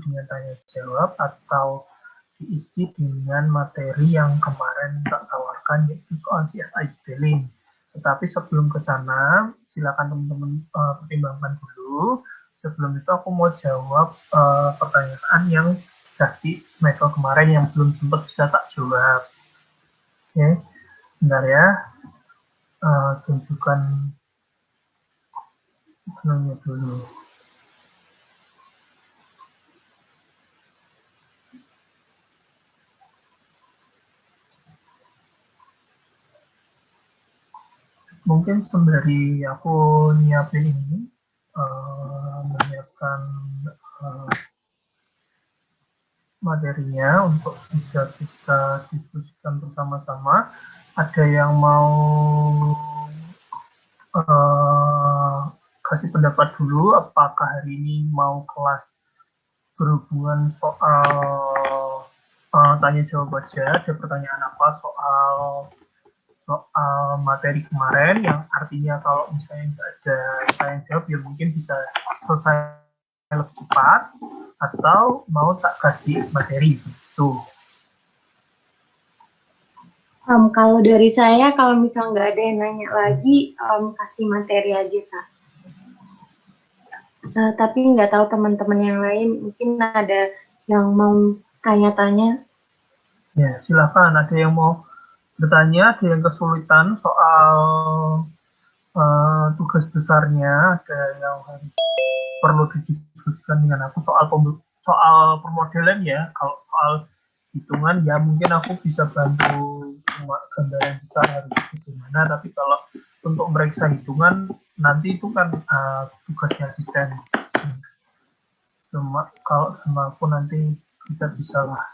dengan tanya jawab atau diisi dengan materi yang kemarin tak tawarkan, yaitu soal CSI detailing. Tetapi sebelum ke sana, silakan teman-teman pertimbangkan dulu. Sebelum itu aku mau jawab pertanyaan yang dikasih Michael kemarin yang belum sempat bisa tak jawab. Oke, bentar ya. Tunjukkan nanya dulu. Mungkin sembari aku nyiapin ini, menyiapkan materinya untuk bisa kita diskusikan bersama-sama. Ada yang mau kasih pendapat dulu, apakah hari ini mau kelas berhubungan soal tanya jawab aja, ada pertanyaan apa soal materi kemarin, yang artinya kalau misalnya nggak ada tanya jawab ya mungkin bisa selesai lebih cepat, atau mau tak kasih materi gitu. Kalau dari saya, kalau misal nggak ada yang nanya lagi, kasih materi aja, Kak. Tapi nggak tahu teman-teman yang lain, mungkin ada yang mau tanya-tanya. Ya, silakan. Ada yang mau bertanya, ada yang kesulitan soal tugas besarnya, ada yang harus perlu didiskusikan dengan aku soal permodelan ya. Kalau soal hitungan ya mungkin aku bisa bantu cuma gambaran besar harus gimana, tapi kalau untuk meriksa hitungan nanti itu kan tugasnya asisten. Cuma kalau sama aku nanti kita bisa lah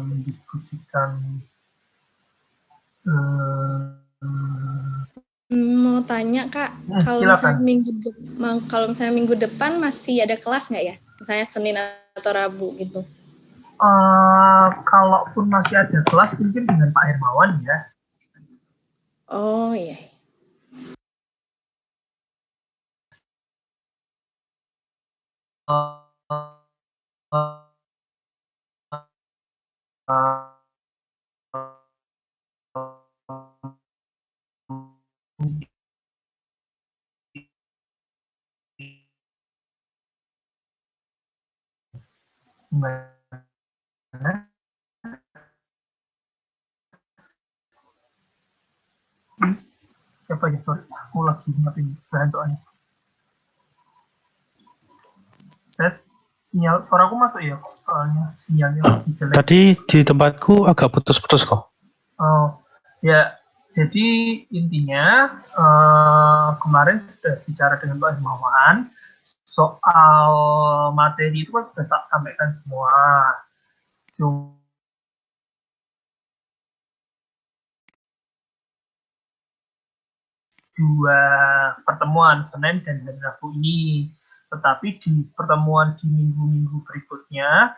mendiskusikan. Mau tanya Kak, kalau misalnya minggu depan masih ada kelas nggak ya? Misalnya Senin atau Rabu gitu. Kalaupun masih ada kelas mungkin dengan Pak Hermawan ya. Oh iya. Siapa ya, sorry, aku lagi nyiapin bahan soalnya. Tes, sinyal suaraku masuk ya, soalnya sinyalnya lagi jelek. Tadi di tempatku agak putus-putus kok. Oh, ya, jadi intinya kemarin sudah bicara dengan Pak Hermawan soal materi itu kan sudah tak sampaikan semua. Dua pertemuan Senin dan Rabu ini, tetapi di pertemuan di minggu-minggu berikutnya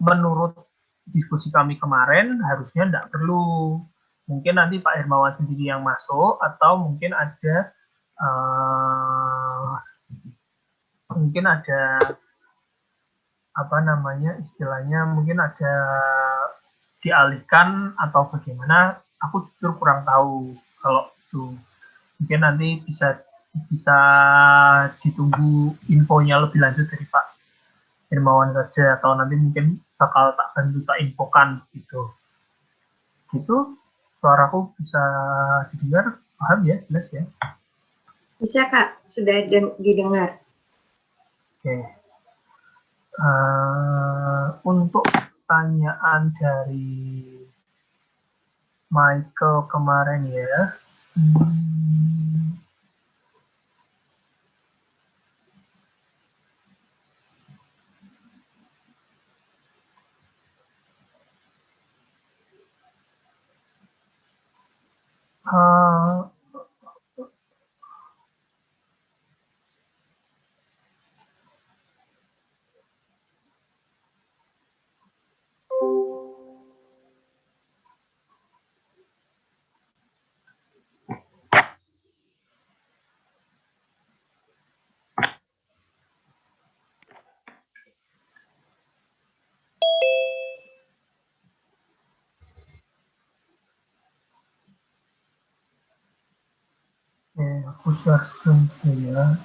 menurut diskusi kami kemarin harusnya tidak perlu, mungkin nanti Pak Hermawan sendiri yang masuk, atau mungkin ada istilahnya mungkin ada dialihkan atau bagaimana, aku justru kurang tahu. Kalau itu mungkin nanti bisa ditunggu infonya lebih lanjut dari Pak Hermawan saja, atau nanti mungkin bakal tak bantu tak infokan gitu. Suaraku bisa didengar, paham ya, jelas ya? Bisa Kak, sudah didengar. Oke. Untuk pertanyaan dari Michael kemarin ya, aku share screen ya.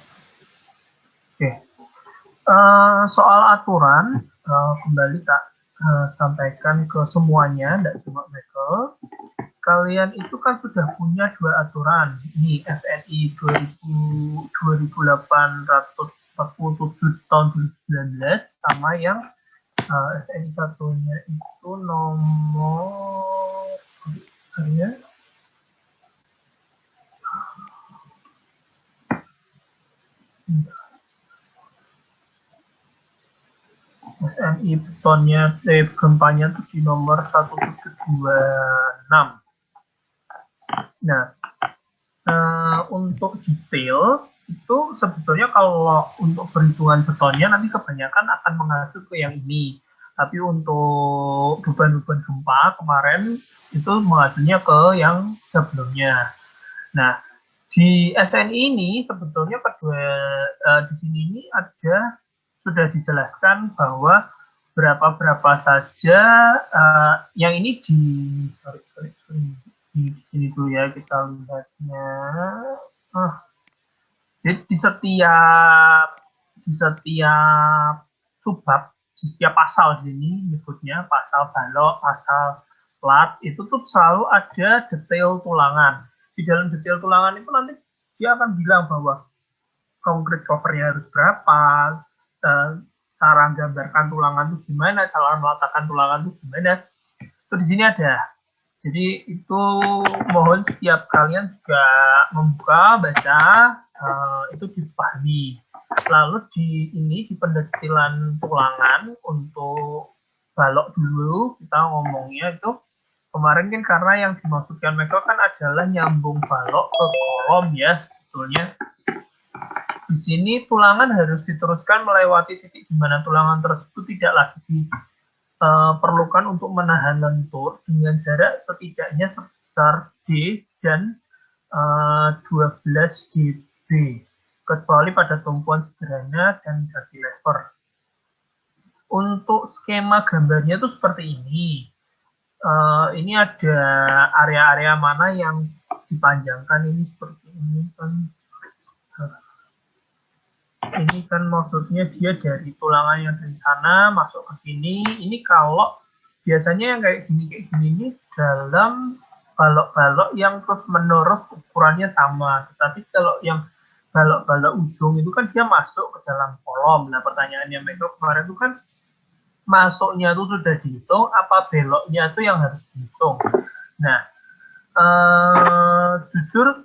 Oke. Soal aturan, kembali tak sampaikan ke semuanya, tidak cuma Michael. Kalian itu kan sudah punya 2 aturan. Ini SNI 2847 tahun 2019 sama yang SNI satunya itu nomor SNI betonnya, gempanya itu di nomor 1726. Nah, untuk detail itu sebetulnya kalau untuk perhitungan betonnya nanti kebanyakan akan mengacu ke yang ini. Tapi untuk beban-beban gempa kemarin itu mengacunya ke yang sebelumnya. Nah, di SNI ini sebetulnya di sini ini ada sudah dijelaskan bahwa berapa saja yang ini di sini dulu ya, kita lihatnya. Jadi di setiap subbab, di setiap pasal sini nyebutnya pasal balok, pasal plat, itu tuh selalu ada detail tulangan. Di dalam detail tulangan itu nanti dia akan bilang bahwa konkret covernya harus berapa, cara gambarkan tulangan itu gimana, cara meletakkan tulangan itu gimana. Itu di sini ada. Jadi itu mohon setiap kalian juga membuka, baca, itu dipahami. Lalu di pendetilan tulangan untuk balok dulu kita ngomongnya itu kemarin kan karena yang dimaksudkan Michael kan adalah nyambung balok ke kolom ya sebetulnya. Di sini tulangan harus diteruskan melewati titik di mana tulangan tersebut tidak lagi diperlukan untuk menahan lentur dengan jarak setidaknya sebesar D dan 12 dB, kecuali pada tumpuan sederhana dan cantilever. Untuk skema gambarnya itu seperti ini. Ini ada area-area mana yang dipanjangkan ini seperti ini kan. Ini kan maksudnya dia dari tulangan yang dari sana masuk ke sini. Ini kalau biasanya yang kayak gini ini dalam balok-balok yang terus menerus ukurannya sama. Tetapi kalau yang balok-balok ujung itu kan dia masuk ke dalam kolom. Nah pertanyaannya Michael kemarin itu kan masuknya itu sudah dihitung, apa beloknya itu yang harus dihitung. Nah, jujur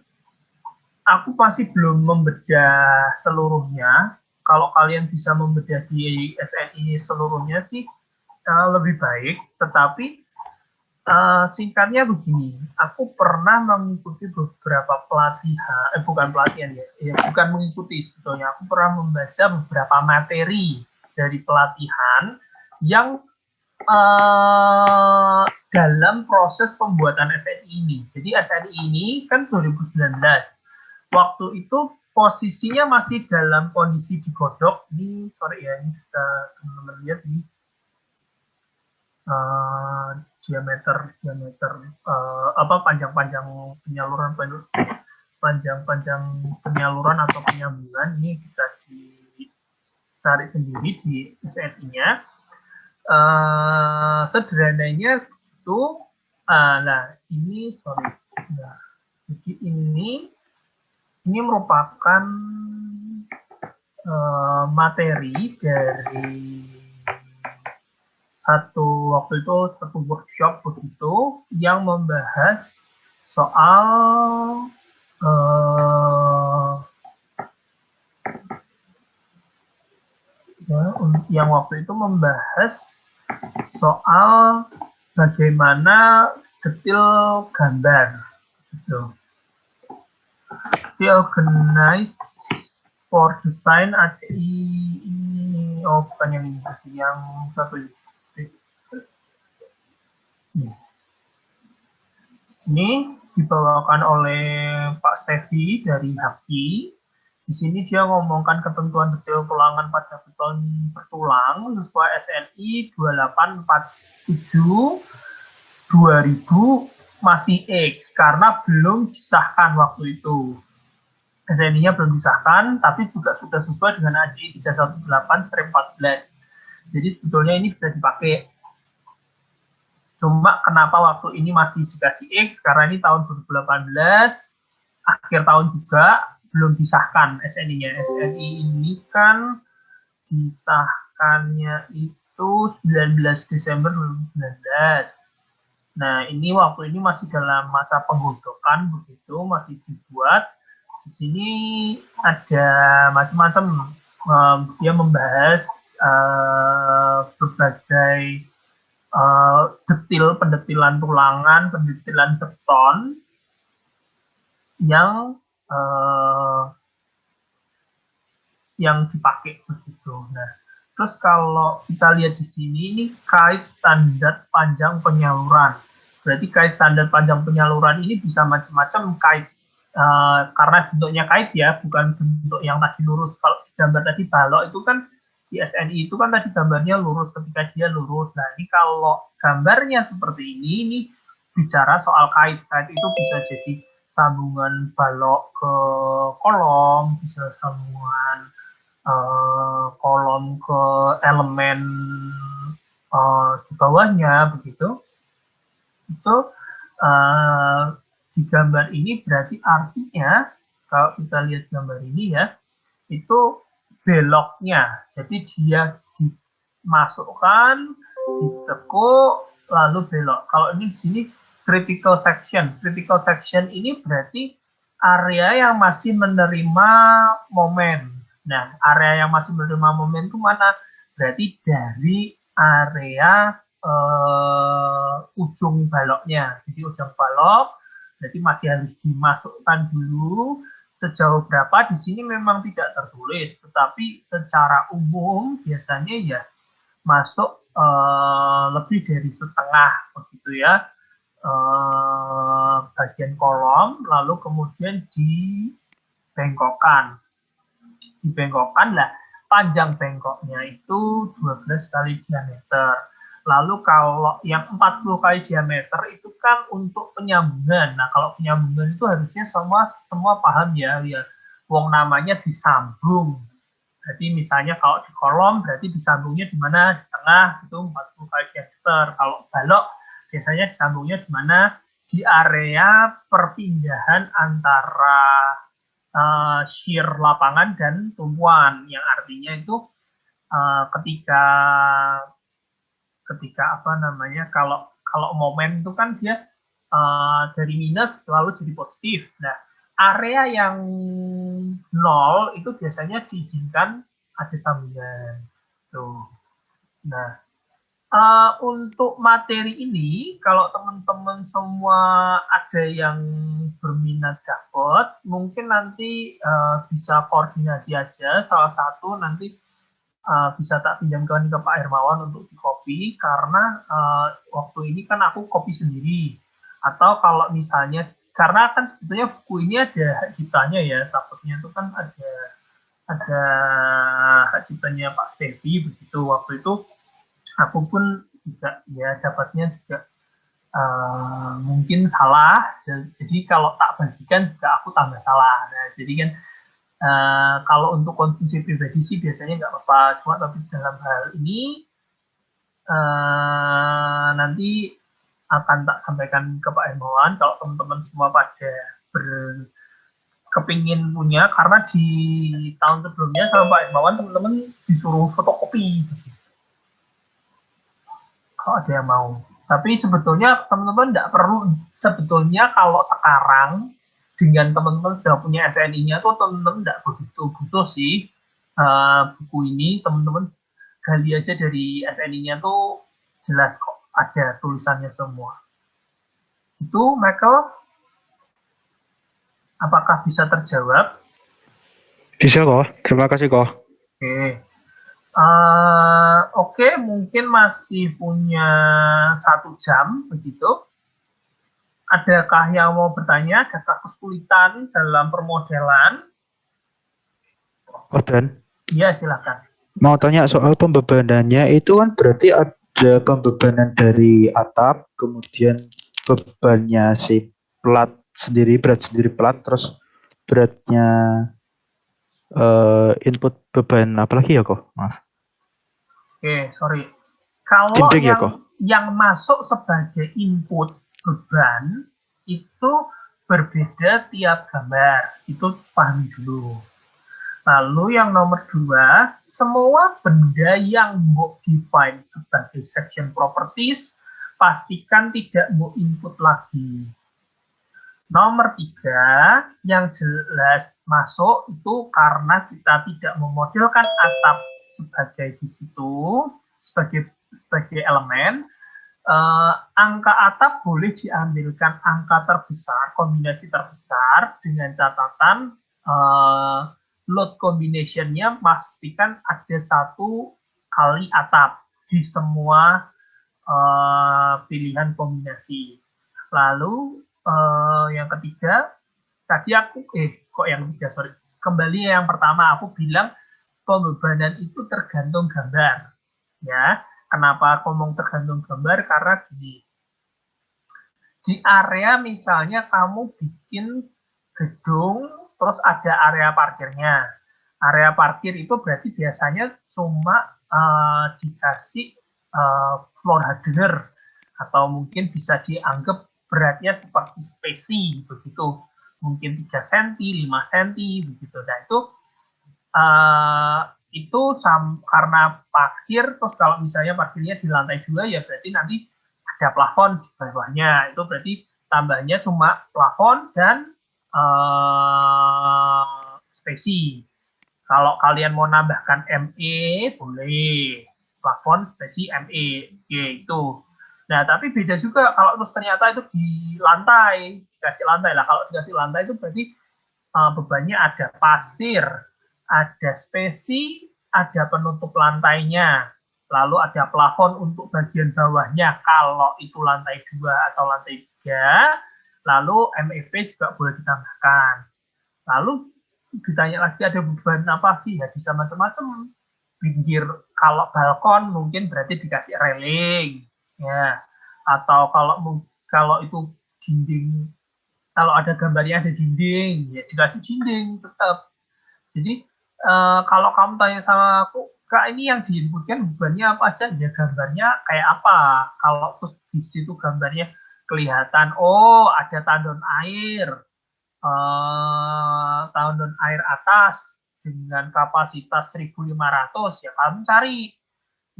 aku masih belum membedah seluruhnya. Kalau kalian bisa membedah di SNI seluruhnya sih lebih baik. Tetapi singkatnya begini, aku pernah mengikuti beberapa pelatihan, bukan pelatihan ya, bukan mengikuti sebetulnya. Aku pernah membaca beberapa materi dari pelatihan yang dalam proses pembuatan SNI ini. Jadi SNI ini kan 2019. Waktu itu posisinya masih dalam kondisi digodok. Ini sorry ya, ini bisa teman-teman lihat ini diameter panjang-panjang penyaluran atau penyambungan ini bisa ditarik sendiri di SNI-nya. Sederhananya itu jadi ini merupakan materi dari satu workshop begitu yang membahas soal yang waktu itu membahas soal bagaimana detail gambar gitu. Organized for Design ACI ini bukan yang ini, yang satu ini dibawakan oleh Pak Stevi dari HAPI. Di sini dia ngomongkan ketentuan detail tulangan pada beton bertulang sesuai SNI 2847 2000 masih X karena belum disahkan waktu itu. SNI-nya belum disahkan, tapi juga sudah sesuai dengan AJI 318/14. Jadi sebetulnya ini sudah dipakai. Cuma kenapa waktu ini masih dikasih X, karena ini tahun 2018, akhir tahun juga, belum disahkan SNI-nya. SNI ini kan disahkannya itu 19 Desember 2019. Nah, ini waktu ini masih dalam masa penggodokan begitu, masih dibuat. Di sini ada macam-macam, dia membahas berbagai pendetilan tulangan, pendetilan beton yang dipakai begitu. Nah, terus kalau kita lihat di sini, ini kait standar panjang penyaluran. Berarti kait standar panjang penyaluran ini bisa macam-macam kait. Karena bentuknya kait ya, bukan bentuk yang tadi lurus. Kalau gambar tadi balok itu kan di SNI itu kan tadi gambarnya lurus ketika dia lurus. Nah, ini kalau gambarnya seperti ini bicara soal kait. Kait itu bisa jadi sambungan balok ke kolom, bisa sambungan kolom ke elemen di bawahnya begitu. Itu di gambar ini berarti artinya kalau kita lihat gambar ini ya, itu beloknya. Jadi dia dimasukkan, ditekuk, lalu belok. Kalau ini di sini critical section. Critical section ini berarti area yang masih menerima momen. Nah, area yang masih menerima momen itu mana? Berarti dari area ujung baloknya. Jadi ujung balok, jadi masih harus dimasukkan dulu. Sejauh berapa di sini memang tidak tertulis, tetapi secara umum biasanya ya masuk lebih dari setengah begitu ya, bagian kolom, lalu kemudian dibengkokkan. Dibengkokkan lah, panjang bengkoknya itu 12 kali diameter. Lalu kalau yang 40 kali diameter itu kan untuk penyambungan. Nah, kalau penyambungan itu harusnya semua paham ya. Wong namanya disambung. Jadi misalnya kalau di kolom berarti disambungnya di mana? Di tengah itu 40 kali diameter. Kalau balok biasanya disambungnya di mana? Di area perpindahan antara shear lapangan dan tumpuan, yang artinya itu ketika apa namanya, kalau momen itu kan dia dari minus lalu jadi positif. Nah, area yang 0 itu biasanya diizinkan ada sambungan. Tuh. Nah, untuk materi ini, kalau teman-teman semua ada yang berminat dapat, mungkin nanti bisa koordinasi aja. Salah satu nanti bisa tak pinjamkan ke Pak Hermawan untuk di-copy, karena waktu ini kan aku copy sendiri. Atau kalau misalnya, karena kan sebetulnya buku ini ada hak ciptanya ya, takutnya itu kan ada hak ciptanya Pak Stevi begitu. Waktu itu aku pun juga ya dapatnya juga mungkin salah, jadi kalau tak bagikan juga aku tambah salah. Nah, jadi kan kalau untuk konsumsi pribadi sih biasanya nggak apa-apa, cuma tapi dalam hal ini nanti akan tak sampaikan ke Pak Hermawan kalau teman-teman semua pada kepingin punya, karena di tahun sebelumnya sama Pak Hermawan teman-teman disuruh fotokopi kalau ada yang mau. Tapi sebetulnya teman-teman tidak perlu, sebetulnya kalau sekarang dengan teman-teman sudah punya SNI-nya tuh teman-teman tidak begitu butuh sih buku ini. Teman-teman gali aja dari SNI-nya tuh jelas kok, ada tulisannya semua. Itu Michael, apakah bisa terjawab? Bisa kok, terima kasih kok. Oke, mungkin masih punya 1 jam begitu. Adakah yang mau bertanya? Adakah kesulitan dalam permodelan? Dan Iya, silakan. mau tanya soal pembebanannya, itu kan berarti ada pembebanan dari atap, kemudian bebannya si plat sendiri, berat sendiri plat, terus beratnya input beban apalagi ya kok, Mas? Oke, sorry. Kalau Dinding ya kok? yang masuk sebagai input beban itu berbeda tiap gambar. Itu pahami dulu. Lalu yang nomor 2, semua benda yang mau define sebagai section properties, pastikan tidak mau input lagi. Nomor 3, yang jelas masuk itu karena kita tidak memodelkan atap sebagai di situ, sebagai elemen. Angka atap boleh diambilkan angka terbesar, kombinasi terbesar, dengan catatan load combination-nya pastikan ada 1 kali atap di semua pilihan kombinasi. Lalu yang ketiga, tadi aku kembali yang pertama aku bilang pembebanan itu tergantung gambar, ya. Kenapa aku ngomong tergantung gambar? Karena gini, di area misalnya kamu bikin gedung, terus ada area parkirnya. Area parkir itu berarti biasanya cuma dikasih floor hardener, atau mungkin bisa dianggap beratnya seperti spesi begitu, mungkin 3 cm, 5 cm begitu. Nah itu karena parkir, terus kalau misalnya parkirnya di lantai 2 ya berarti nanti ada plafon di bawahnya, itu berarti tambahnya cuma plafon dan spesi. Kalau kalian mau nambahkan ME boleh, plafon spesi ME, oke itu. Nah, tapi beda juga kalau terus ternyata itu di lantai, dikasih lantai lah. Kalau dikasih lantai itu berarti bebannya ada pasir, ada spesi, ada penutup lantainya, lalu ada plafon untuk bagian bawahnya kalau itu lantai 2 atau lantai 3, lalu MEP juga boleh ditambahkan. Lalu ditanya lagi ada beban apa sih? Ya bisa macam-macam. Pinggir, kalau balkon mungkin berarti dikasih railing, ya. Atau kalau itu dinding, kalau ada gambarnya ada dinding, ya dikasih dinding tetap. Jadi kalau kamu tanya sama aku, Kak, ini yang diinputkan bebannya apa aja? Ya gambarnya kayak apa? Kalau terus di situ gambarnya kelihatan, oh ada tandon air, tandon air atas dengan kapasitas 1.500, ya kamu cari.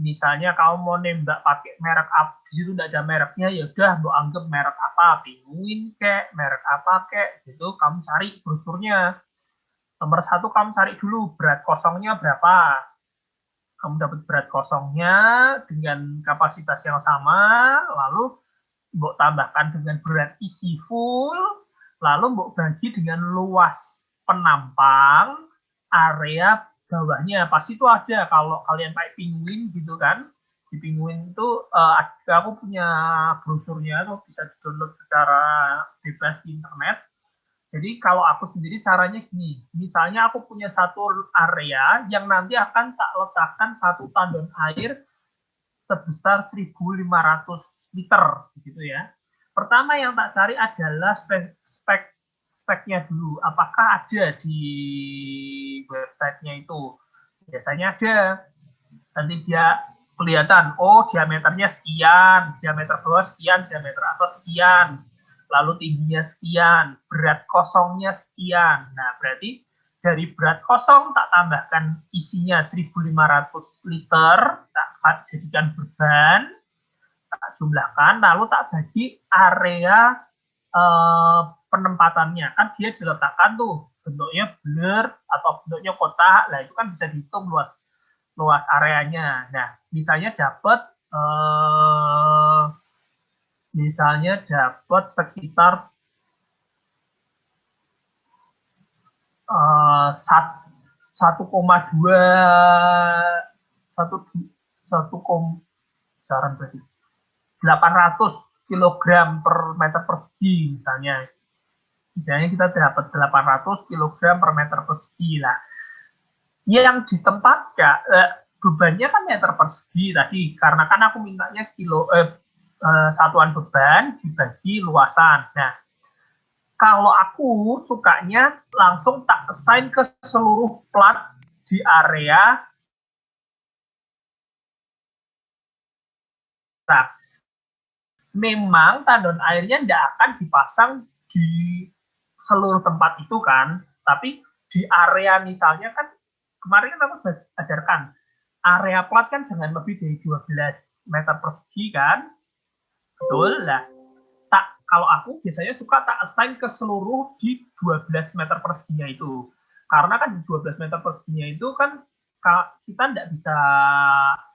Misalnya kamu mau nembak pakai merek apa, di situ tidak ada mereknya, ya udah mau anggap merek apa, Penguin kek, merek apa kek, gitu kamu cari brosurnya. Nomor 1 kamu cari dulu berat kosongnya berapa. Kamu dapat berat kosongnya dengan kapasitas yang sama, lalu mbok tambahkan dengan berat isi full, lalu mbok bagi dengan luas penampang, area bawahnya. Pasti itu ada kalau kalian pakai Penguin gitu kan. Di Penguin itu aku punya brosurnya, tuh bisa di-download secara bebas di internet. Jadi kalau aku sendiri caranya gini, misalnya aku punya satu area yang nanti akan tak letakkan satu tandon air sebesar 1.500 liter, gitu ya. Pertama yang tak cari adalah speknya dulu. Apakah ada di websitenya itu? Biasanya ada. Nanti dia kelihatan, oh diameternya sekian, diameter bawah sekian, diameter atas sekian, lalu tingginya sekian, berat kosongnya sekian. Nah, berarti dari berat kosong tak tambahkan isinya 1.500 liter, tak jadikan beban, tak jumlahkan, lalu tak bagi area penempatannya. Kan dia diletakkan tuh bentuknya bulat atau bentuknya kotak, lah itu kan bisa dihitung luas areanya. Nah, misalnya dapat sekitar 800 kilogram per meter persegi misalnya. Misalnya kita dapat 800 kilogram per meter persegi lah. Yang ditempatkan bebannya kan meter persegi tadi, karena kan aku mintanya satuan beban dibagi luasan. Nah, Kalau aku sukanya langsung tak assign ke seluruh plat di area. Nah, memang tandon airnya tidak akan dipasang di seluruh tempat itu kan, tapi di area misalnya kan, kemarin kan aku ajarkan, area plat kan jangan lebih dari 12 meter persegi kan, betul lah. Kalau aku biasanya suka tak assign ke seluruh di 12 meter perseginya itu. Karena kan di 12 meter perseginya itu kan kita tidak bisa,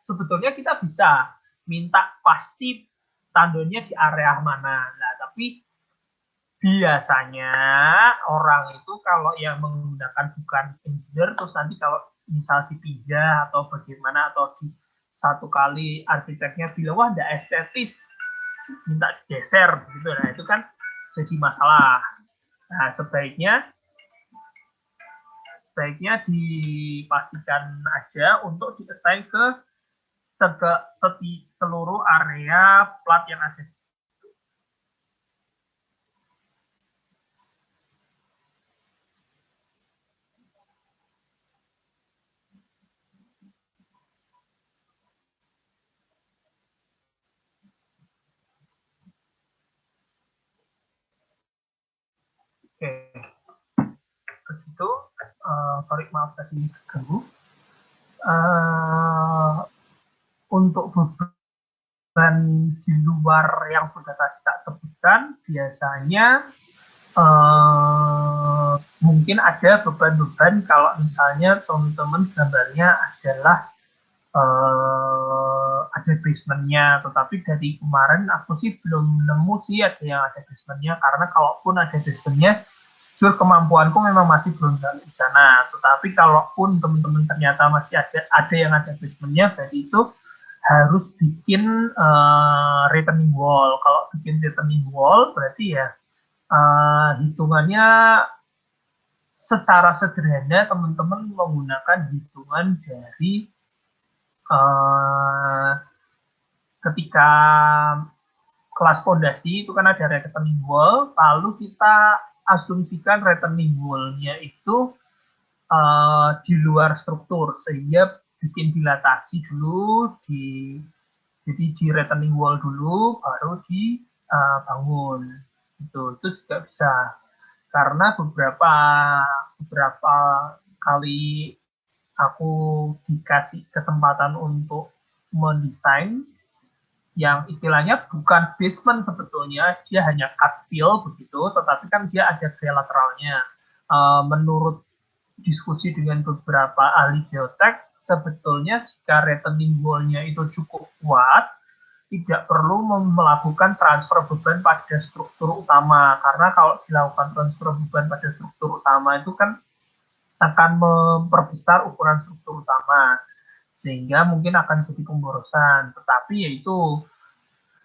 sebetulnya kita bisa minta pasti tandonnya di area mana. Nah, tapi biasanya orang itu kalau yang menggunakan bukan engineer, terus nanti kalau misal dipindah atau bagaimana, atau di satu kali arsiteknya bilang, wah tidak estetis, minta digeser gitu, nah itu kan jadi masalah. Nah, sebaiknya dipastikan aja untuk diassign ke seluruh area plat yang ada. Oke, begitu. Sorry, maaf tadi ganggu. Untuk beban di luar yang sudah tak sebutkan, biasanya mungkin ada beban-beban kalau misalnya teman-teman gambarnya adalah ada basementnya, tetapi dari kemarin aku sih belum nemu sih ada yang ada basementnya, karena kalaupun ada basementnya, jujur kemampuanku memang masih belum sampai di sana. Tetapi kalaupun teman-teman ternyata masih ada yang ada basementnya, berarti itu harus bikin retaining wall. Kalau bikin retaining wall berarti ya hitungannya secara sederhana teman-teman menggunakan hitungan dari ketika kelas fondasi itu kan ada retaining wall, lalu kita asumsikan retaining wall-nya itu di luar struktur, sehingga bikin dilatasi dulu, jadi di retaining wall dulu, baru dibangun. Itu juga bisa. Karena beberapa kali aku dikasih kesempatan untuk mendesain yang istilahnya bukan basement sebetulnya, dia hanya cut fill begitu, tetapi kan dia ada gaya lateralnya. Menurut diskusi dengan beberapa ahli geotek, sebetulnya jika retaining wall-nya itu cukup kuat, tidak perlu melakukan transfer beban pada struktur utama, karena kalau dilakukan transfer beban pada struktur utama itu kan akan memperbesar ukuran struktur utama, sehingga mungkin akan jadi pemborosan. Tetapi yaitu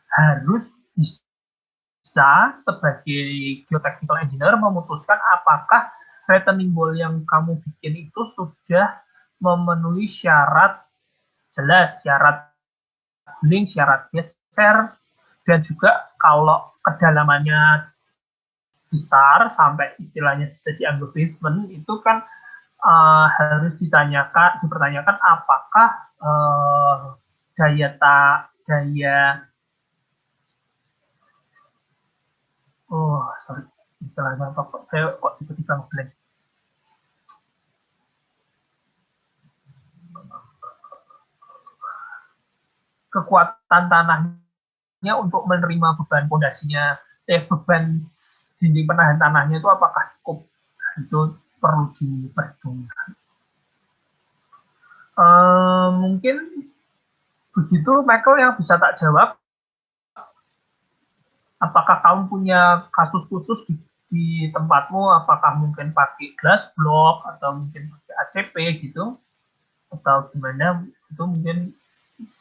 harus bisa sebagai geotechnical engineer memutuskan apakah retaining wall yang kamu bikin itu sudah memenuhi syarat jelas, syarat guling, syarat geser, dan juga kalau kedalamannya besar sampai istilahnya bisa dianggap basement, itu kan harus dipertanyakan apakah istilahnya apa kok saya kok tiba-tiba ngeblank. Kekuatan tanahnya untuk menerima beban fondasinya, beban dinding penahan tanahnya itu apakah cukup, itu perlu diperhitungkan. Mungkin begitu Michael yang bisa tak jawab. Apakah kamu punya kasus khusus di tempatmu, apakah mungkin pakai glass block atau mungkin pakai ACP gitu, atau gimana, itu mungkin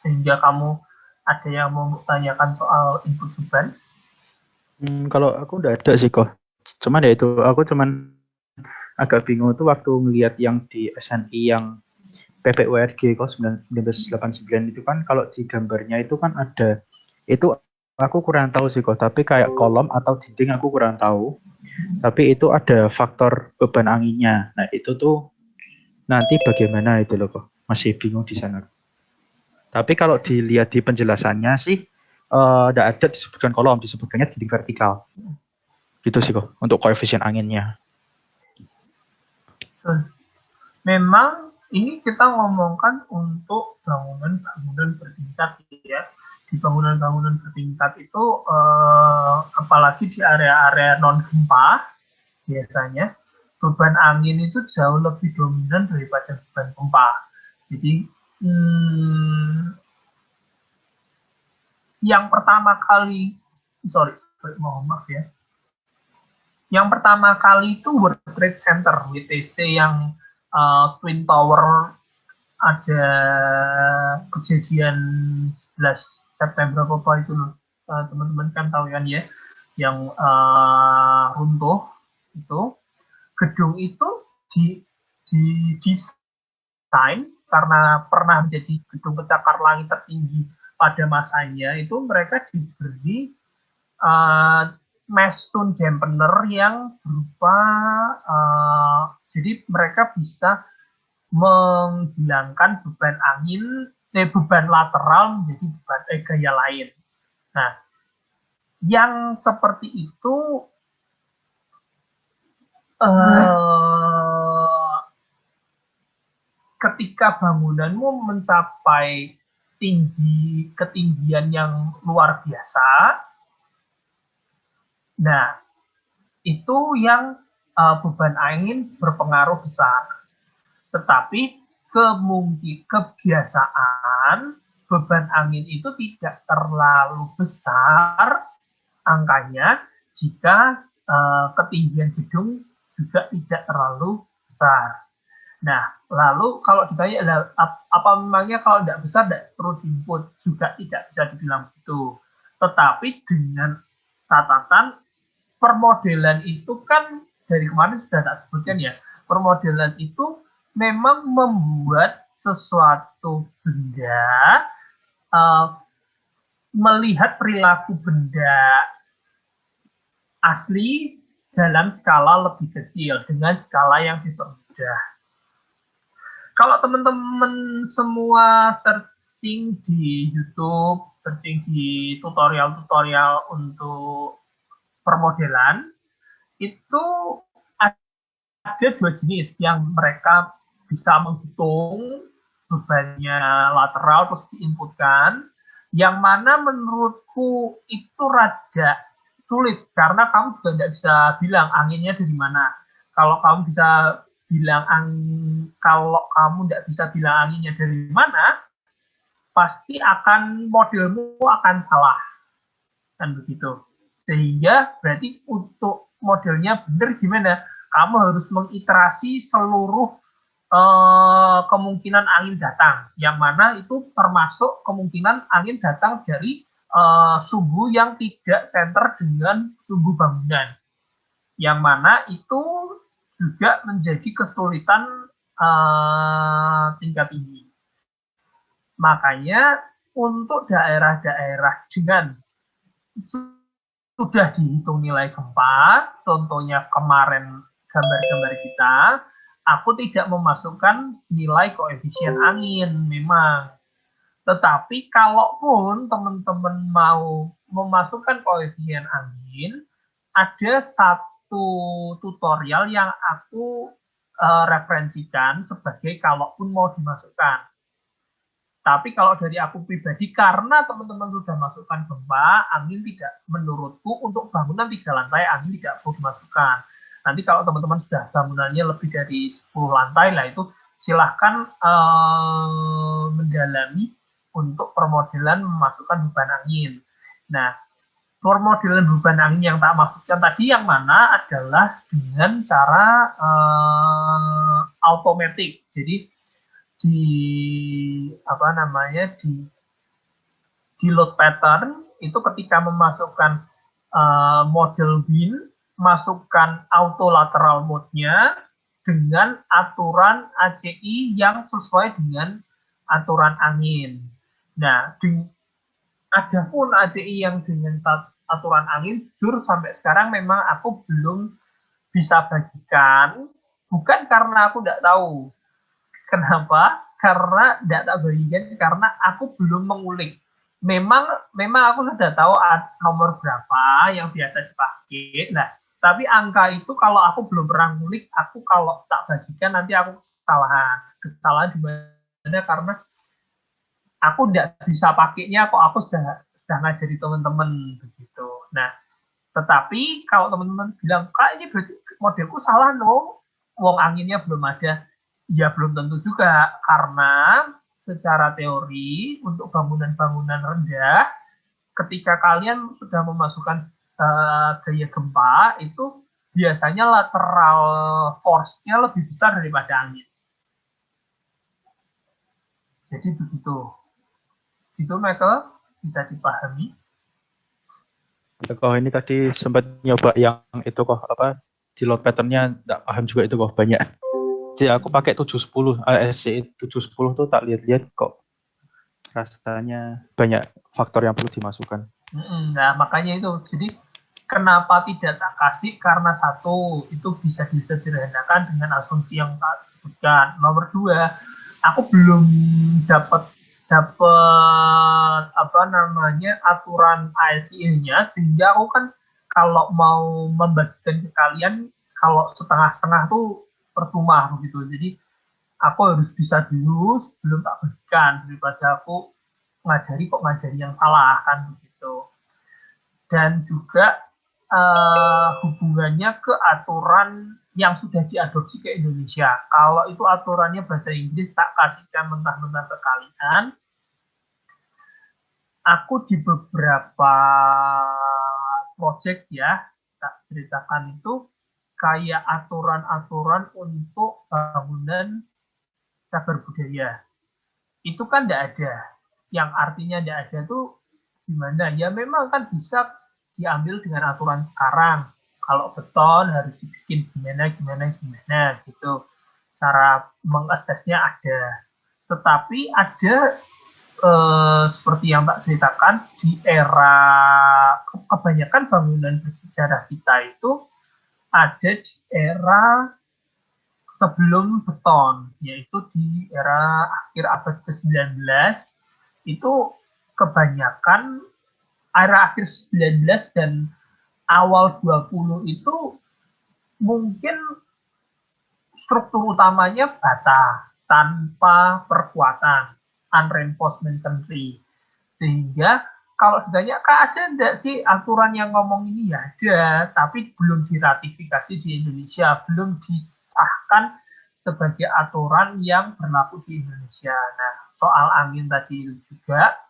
sehingga kamu ada yang mau tanyakan soal input beban? Kalau aku udah ada sih kok, cuman ya itu aku cuman agak bingung tuh waktu ngelihat yang di SNI yang PPURG kok 1989 itu kan, kalau di gambarnya itu kan ada itu aku kurang tahu sih kok, tapi kayak kolom atau dinding aku kurang tahu. Tapi itu ada faktor beban anginnya. Nah, itu tuh nanti bagaimana itu loh kok. Masih bingung di sana. Tapi kalau dilihat di penjelasannya sih tidak ada disebutkan kolom, disebutkannya dinding vertikal. Gitu sih kok untuk koefisien anginnya. Memang ini kita ngomongkan untuk bangunan-bangunan bertingkat ya. Di bangunan-bangunan bertingkat itu apalagi di area-area non gempa biasanya beban angin itu jauh lebih dominan daripada beban gempa. Jadi yang pertama kali, mohon maaf ya. Yang pertama kali itu World Trade Center WTC yang Twin Tower ada kejadian 11 September apa itu teman-teman kan tahu kan ya, yang runtuh itu. Gedung itu didesain karena pernah menjadi gedung pencakar langit tertinggi pada masanya, itu mereka diberi mass tone dampener yang berupa jadi mereka bisa menghilangkan beban angin, beban lateral menjadi beban gaya lain. Nah, yang seperti itu ketika bangunanmu mencapai ketinggian yang luar biasa, nah itu yang beban angin berpengaruh besar. Tetapi kebiasaan beban angin itu tidak terlalu besar angkanya jika ketinggian gedung juga tidak terlalu besar. Nah, lalu kalau ditanya apa memangnya kalau tidak besar tidak perlu diinput, juga tidak bisa dibilang begitu. Tetapi dengan catatan permodelan itu kan dari kemarin sudah tak sebutkan ya, permodelan itu memang membuat sesuatu benda melihat perilaku benda asli dalam skala lebih kecil dengan skala yang dipermudah. Kalau teman-teman semua searching di YouTube, searching di tutorial-tutorial untuk permodelan, itu ada dua jenis yang mereka bisa menghitung bebannya lateral terus diinputkan, yang mana menurutku itu rada sulit karena kamu juga tidak bisa bilang anginnya dari mana. Kalau kamu bisa bilang kalau kamu tidak bisa bilang anginnya dari mana, pasti akan modelmu akan salah, kan begitu. Sehingga berarti untuk modelnya benar gimana? Kamu harus mengiterasi seluruh kemungkinan angin datang, yang mana itu termasuk kemungkinan angin datang dari suhu yang tidak center dengan suhu bangunan, yang mana itu juga menjadi kesulitan tingkat tinggi. Makanya untuk daerah-daerah dengan sudah dihitung nilai gempa, contohnya kemarin gambar-gambar kita, aku tidak memasukkan nilai koefisien angin memang. Tetapi kalaupun teman-teman mau memasukkan koefisien angin, ada satu tutorial yang aku referensikan sebagai kalaupun mau dimasukkan. Tapi kalau dari aku pribadi, karena teman-teman sudah masukkan gempa, angin tidak, menurutku untuk bangunan 3 lantai, angin tidak perlu dimasukkan. Nanti kalau teman-teman sudah bangunannya lebih dari 10 lantai, lah itu silahkan mendalami untuk permodelan memasukkan beban angin. Nah, permodelan beban angin yang tak maksudkan tadi yang mana adalah dengan cara automatic. Jadi di load pattern itu ketika memasukkan model wind, masukkan auto lateral mode-nya dengan aturan ACI yang sesuai dengan aturan angin. Nah, ada pun ACI yang dengan aturan angin, jujur sampai sekarang memang aku belum bisa bagikan, bukan karena aku tidak tahu. Kenapa? Karena tidak tak bagikan, karena aku belum mengulik. Memang aku sudah tahu nomor berapa yang biasa dipakai. Nah, tapi angka itu kalau aku belum pernah ngulik, aku kalau tak bagikan nanti aku kesalahan. Kesalahan di mana? Karena aku tidak bisa pakainya kok aku sudah ngajari teman-teman begitu. Nah, tetapi kalau teman-teman bilang, Kak ini berarti modelku salah no, wong anginnya belum ada. Ya belum tentu juga, karena secara teori untuk bangunan-bangunan rendah, ketika kalian sudah memasukkan gaya gempa, itu biasanya lateral force-nya lebih besar daripada angin. Jadi begitu. Itu Michael, bisa dipahami? Kok ini tadi sempat nyoba yang itu kok apa di load pattern-nya nggak paham juga itu kok banyak. Jadi aku pakai 710 ASC 710 tuh tak lihat-lihat kok rasanya banyak faktor yang perlu dimasukkan. Nah makanya itu, jadi kenapa tidak tak kasih, karena satu itu bisa disederhanakan dengan asumsi yang tak sebutkan. Nomor dua, aku belum dapat apa namanya aturan ASI-nya, sehingga aku kan kalau mau membagikan ke kalian, kalau setengah-setengah tuh percuma begitu. Jadi aku harus bisa dulu sebelum tak bagikan, daripada aku ngajari yang salah kan begitu. Dan juga hubungannya ke aturan yang sudah diadopsi ke Indonesia. Kalau itu aturannya bahasa Inggris, tak kasihkan mentah-mentah ke kalian. Aku di beberapa project ya, tak ceritakan itu kayak aturan-aturan untuk bangunan cagar budaya. Itu kan tidak ada. Yang artinya tidak ada itu gimana? Ya memang kan bisa diambil dengan aturan sekarang. Kalau beton harus dibikin gimana gitu. Cara mengaksesnya ada. Tetapi ada seperti yang tak ceritakan, di era kebanyakan bangunan bersejarah kita itu ada di era sebelum beton, yaitu di era akhir abad ke-19, itu kebanyakan era akhir 19 dan awal 20 itu mungkin struktur utamanya bata tanpa perkuatan, unreinforced masonry. Sehingga kalau ditanya, Kak ada enggak sih aturan yang ngomong ini? Ya ada, tapi belum diratifikasi di Indonesia, belum disahkan sebagai aturan yang berlaku di Indonesia. Nah, soal angin tadi juga,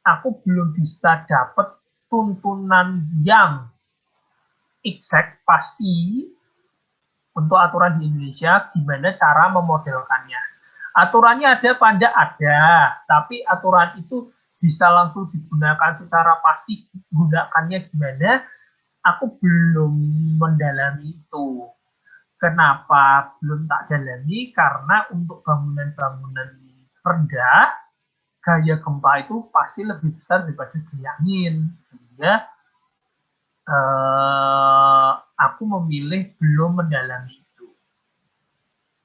aku belum bisa dapat tuntunan yang exact pasti untuk aturan di Indonesia, gimana cara memodelkannya. Aturannya ada apa enggak? Ada, tapi aturan itu bisa langsung digunakan secara pasti, gunakannya gimana, aku belum mendalami itu. Kenapa belum tak dalami? Karena untuk bangunan-bangunan rendah, gaya gempa itu pasti lebih besar daripada gaya angin. Sehingga aku memilih belum mendalami itu.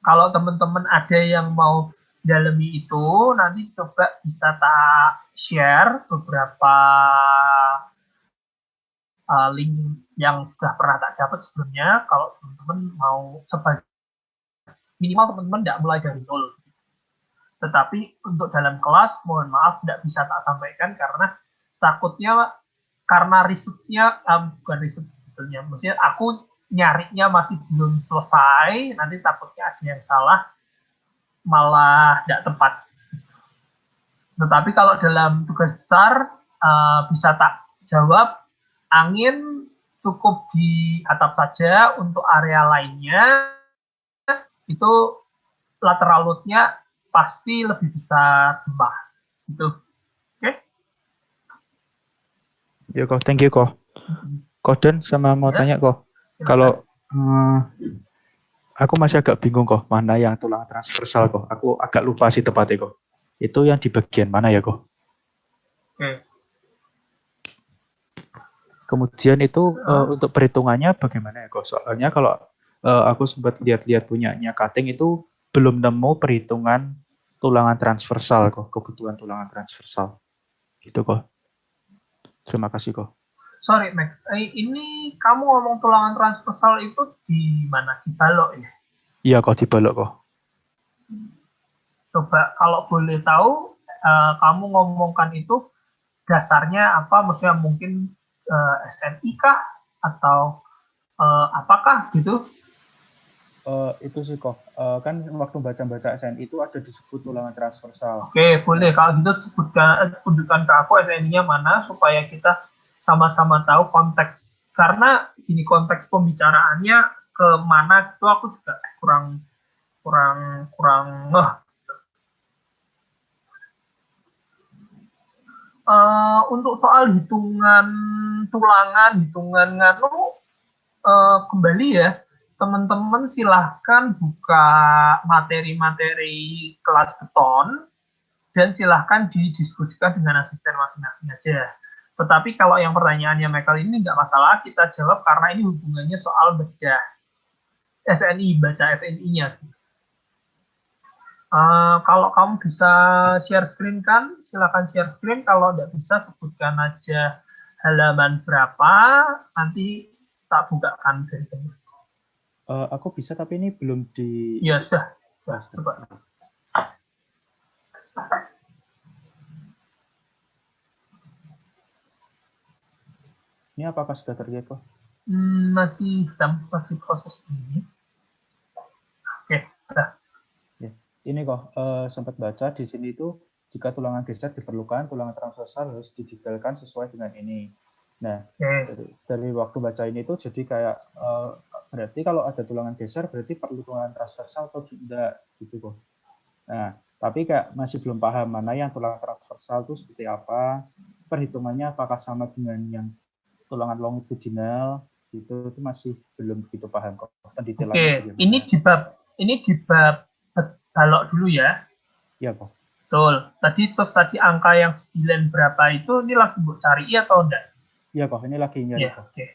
Kalau teman-teman ada yang mau dalami itu, nanti coba bisa tak share beberapa link yang sudah pernah tak dapat sebelumnya. Kalau teman-teman mau sebagai minimal teman-teman tidak mulai dari nol. Tetapi untuk dalam kelas, mohon maaf tidak bisa tak sampaikan karena takutnya karena risetnya bukan riset sebetulnya, maksudnya aku nyarinya masih belum selesai, nanti takutnya ada yang salah malah tidak tepat. Tetapi kalau dalam tugas besar bisa tak jawab, angin cukup di atap saja, untuk area lainnya itu lateral load-nya pasti lebih besar gempa. Gitu. Oke? Ya kok, thank you kok. Koden sama mau tanya kok. Kalau aku masih agak bingung kok mana yang tulang transversal kok. Aku agak lupa sih tepatnya kok. Itu yang di bagian mana ya kok? Oke. Kemudian itu untuk perhitungannya bagaimana ya kok? Soalnya kalau aku sempat lihat-lihat punyanya cutting itu belum nemu perhitungan tulangan transversal kok, kebutuhan tulangan transversal. Gitu kok. Terima kasih kok. Sorry, Max. Ini kamu ngomong tulangan transversal itu di mana? Di balok ya? Iya kok, di balok kok. Coba kalau boleh tahu, kamu ngomongkan itu dasarnya apa? Maksudnya mungkin SNI kah? Atau apakah gitu? Itu sih kok. Kan waktu baca-baca SNI itu ada disebut tulangan transversal. Oke, boleh. Kalau gitu sebutkan ke aku SNI-nya mana supaya kita sama-sama tahu konteks. Karena ini konteks pembicaraannya ke mana itu aku juga kurang ngeh. Untuk soal hitungan tulangan, hitungan nganu, kembali ya, teman-teman silahkan buka materi-materi kelas beton dan silahkan didiskusikan dengan asisten masing-masing aja. Tetapi kalau yang pertanyaannya Michael ini nggak masalah, kita jawab karena ini hubungannya soal baca SNI, baca SNI-nya. Kalau kamu bisa share screen kan, silakan share screen. Kalau nggak bisa, sebutkan aja halaman berapa, nanti tak bukakan dari sini. Aku bisa, tapi ini belum di... Ya, sudah. Coba. Ini apakah sudah terlihat kok? Masih proses ini. Oke, sudah. Ya. Ini kok, sempat baca di sini itu, jika tulangan geser diperlukan, tulangan transversal harus didetailkan sesuai dengan ini. Nah, dari waktu baca ini tuh jadi kayak, berarti kalau ada tulangan geser, berarti perlu tulangan transversal atau tidak, gitu kok. Nah, tapi kayak masih belum paham mana yang tulangan transversal itu seperti apa, perhitungannya apakah sama dengan yang tulangan longitudinal, itu masih belum begitu paham kok. Oke, ini di bab balok dulu ya. Iya kok. Betul. Tadi angka yang 9 berapa itu, ini lagi buat cari atau enggak? Iya kok, ini lagi nyari ya, kok. Oke.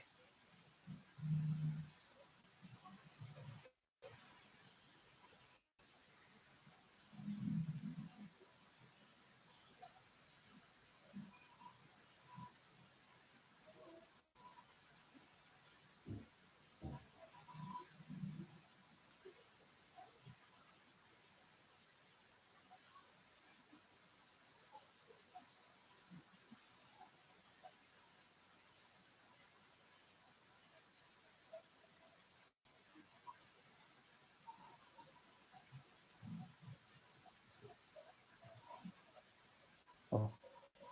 Oh,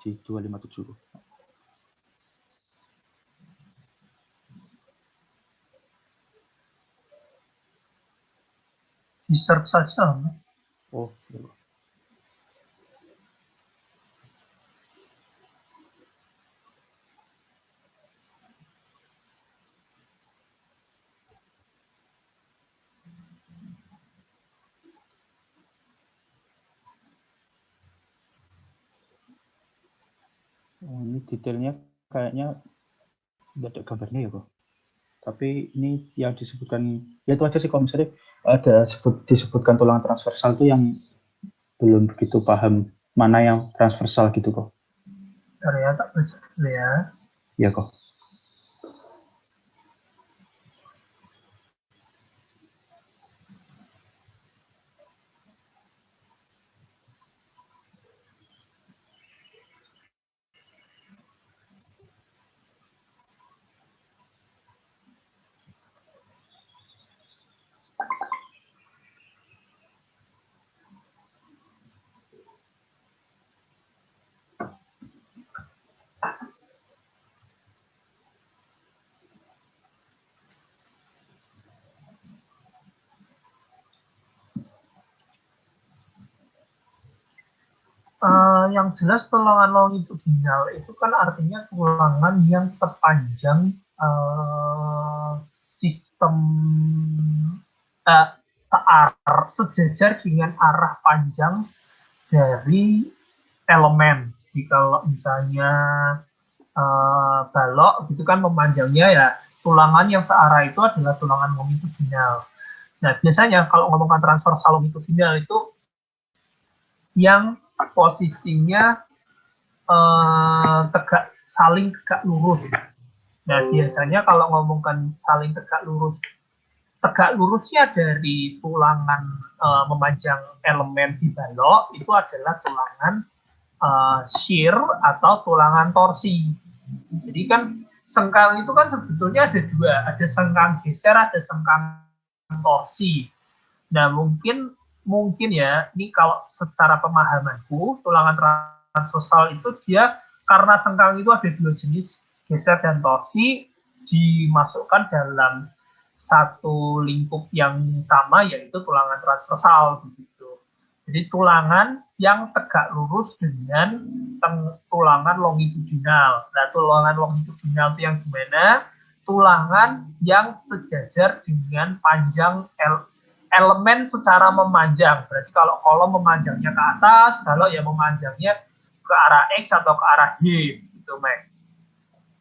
si 257. Di search saja. Oh, iya. Oh, ini detailnya kayaknya tidak ada gambarnya ya kok. Tapi ini yang disebutkan, ya itu aja sih kalau misalnya ada disebutkan tulangan transversal itu yang belum begitu paham mana yang transversal gitu kok. Bentar ya, tak baca dulu ya. Iya kok. Yang jelas tulangan longitudinal itu kan artinya tulangan yang sepanjang sistem sejajar dengan arah panjang dari elemen. Jadi kalau misalnya balok gitu kan memanjangnya ya, tulangan yang searah itu adalah tulangan longitudinal. Nah, biasanya kalau ngomongkan transversal longitudinal itu yang posisinya saling tegak lurus. Nah, biasanya kalau ngomongkan saling tegak lurusnya dari tulangan memanjang elemen di balok itu adalah tulangan shear atau tulangan torsi. Jadi kan sengkang itu kan sebetulnya ada dua, ada sengkang geser, ada sengkang torsi. Nah, mungkin ya, ini kalau secara pemahamanku, tulangan transversal itu dia karena sengkang itu ada dua jenis, geser dan torsi, dimasukkan dalam satu lingkup yang sama, yaitu tulangan transversal begitu. Jadi tulangan yang tegak lurus dengan tulangan longitudinal. Nah, tulangan longitudinal itu yang gimana? Tulangan yang sejajar dengan panjang elemen secara memanjang. Berarti kalau kolom memanjangnya ke atas, kalau ya memanjangnya ke arah X atau ke arah Y, gitu, Mek.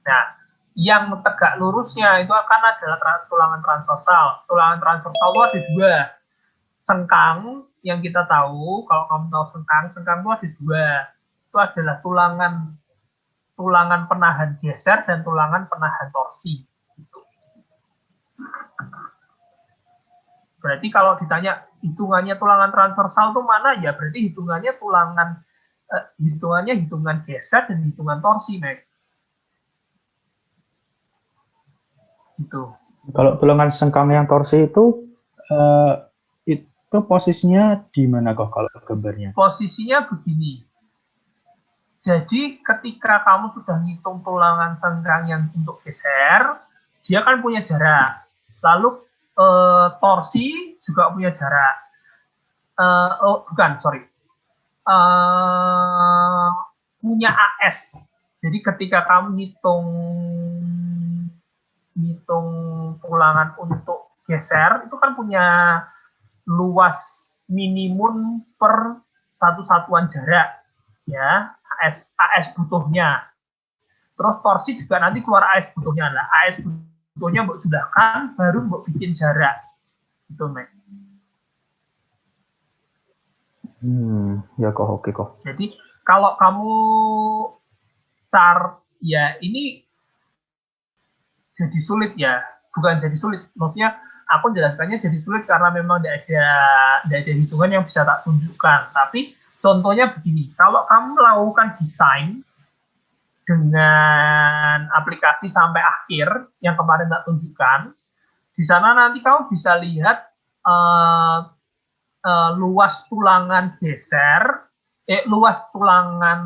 Nah, yang tegak lurusnya itu akan adalah tulangan transversal. Tulangan transversal itu ada dua. Sengkang, yang kita tahu, kalau kamu tahu sengkang itu ada dua. Itu adalah tulangan penahan geser dan tulangan penahan torsi. Berarti kalau ditanya hitungannya tulangan transversal itu mana, ya berarti hitungannya hitungan geser dan hitungan torsi, Mek. Gitu. Kalau tulangan sengkang yang torsi itu posisinya di mana kok kalau gambarnya? Posisinya begini. Jadi ketika kamu sudah ngitung tulangan sengkang yang untuk geser, dia kan punya jarak. Lalu torsi juga punya jarak. Punya AS. Jadi ketika kamu ngitung tulangan untuk geser, itu kan punya luas minimum per satu satuan jarak, ya, AS butuhnya. Terus torsi juga nanti keluar AS butuhnya. Lah, AS butuhnya mbok sudahkan, baru mbok bikin jarak. Gitu, Mek. Ya kok, oke kok. Jadi kalau kamu ya ini jadi sulit ya, bukan jadi sulit, maksudnya aku jelaskannya jadi sulit karena memang tidak ada hitungan yang bisa tak tunjukkan. Tapi contohnya begini, kalau kamu melakukan desain dengan aplikasi sampai akhir yang kemarin tak tunjukkan, di sana nanti kamu bisa lihat luas tulangan geser, luas tulangan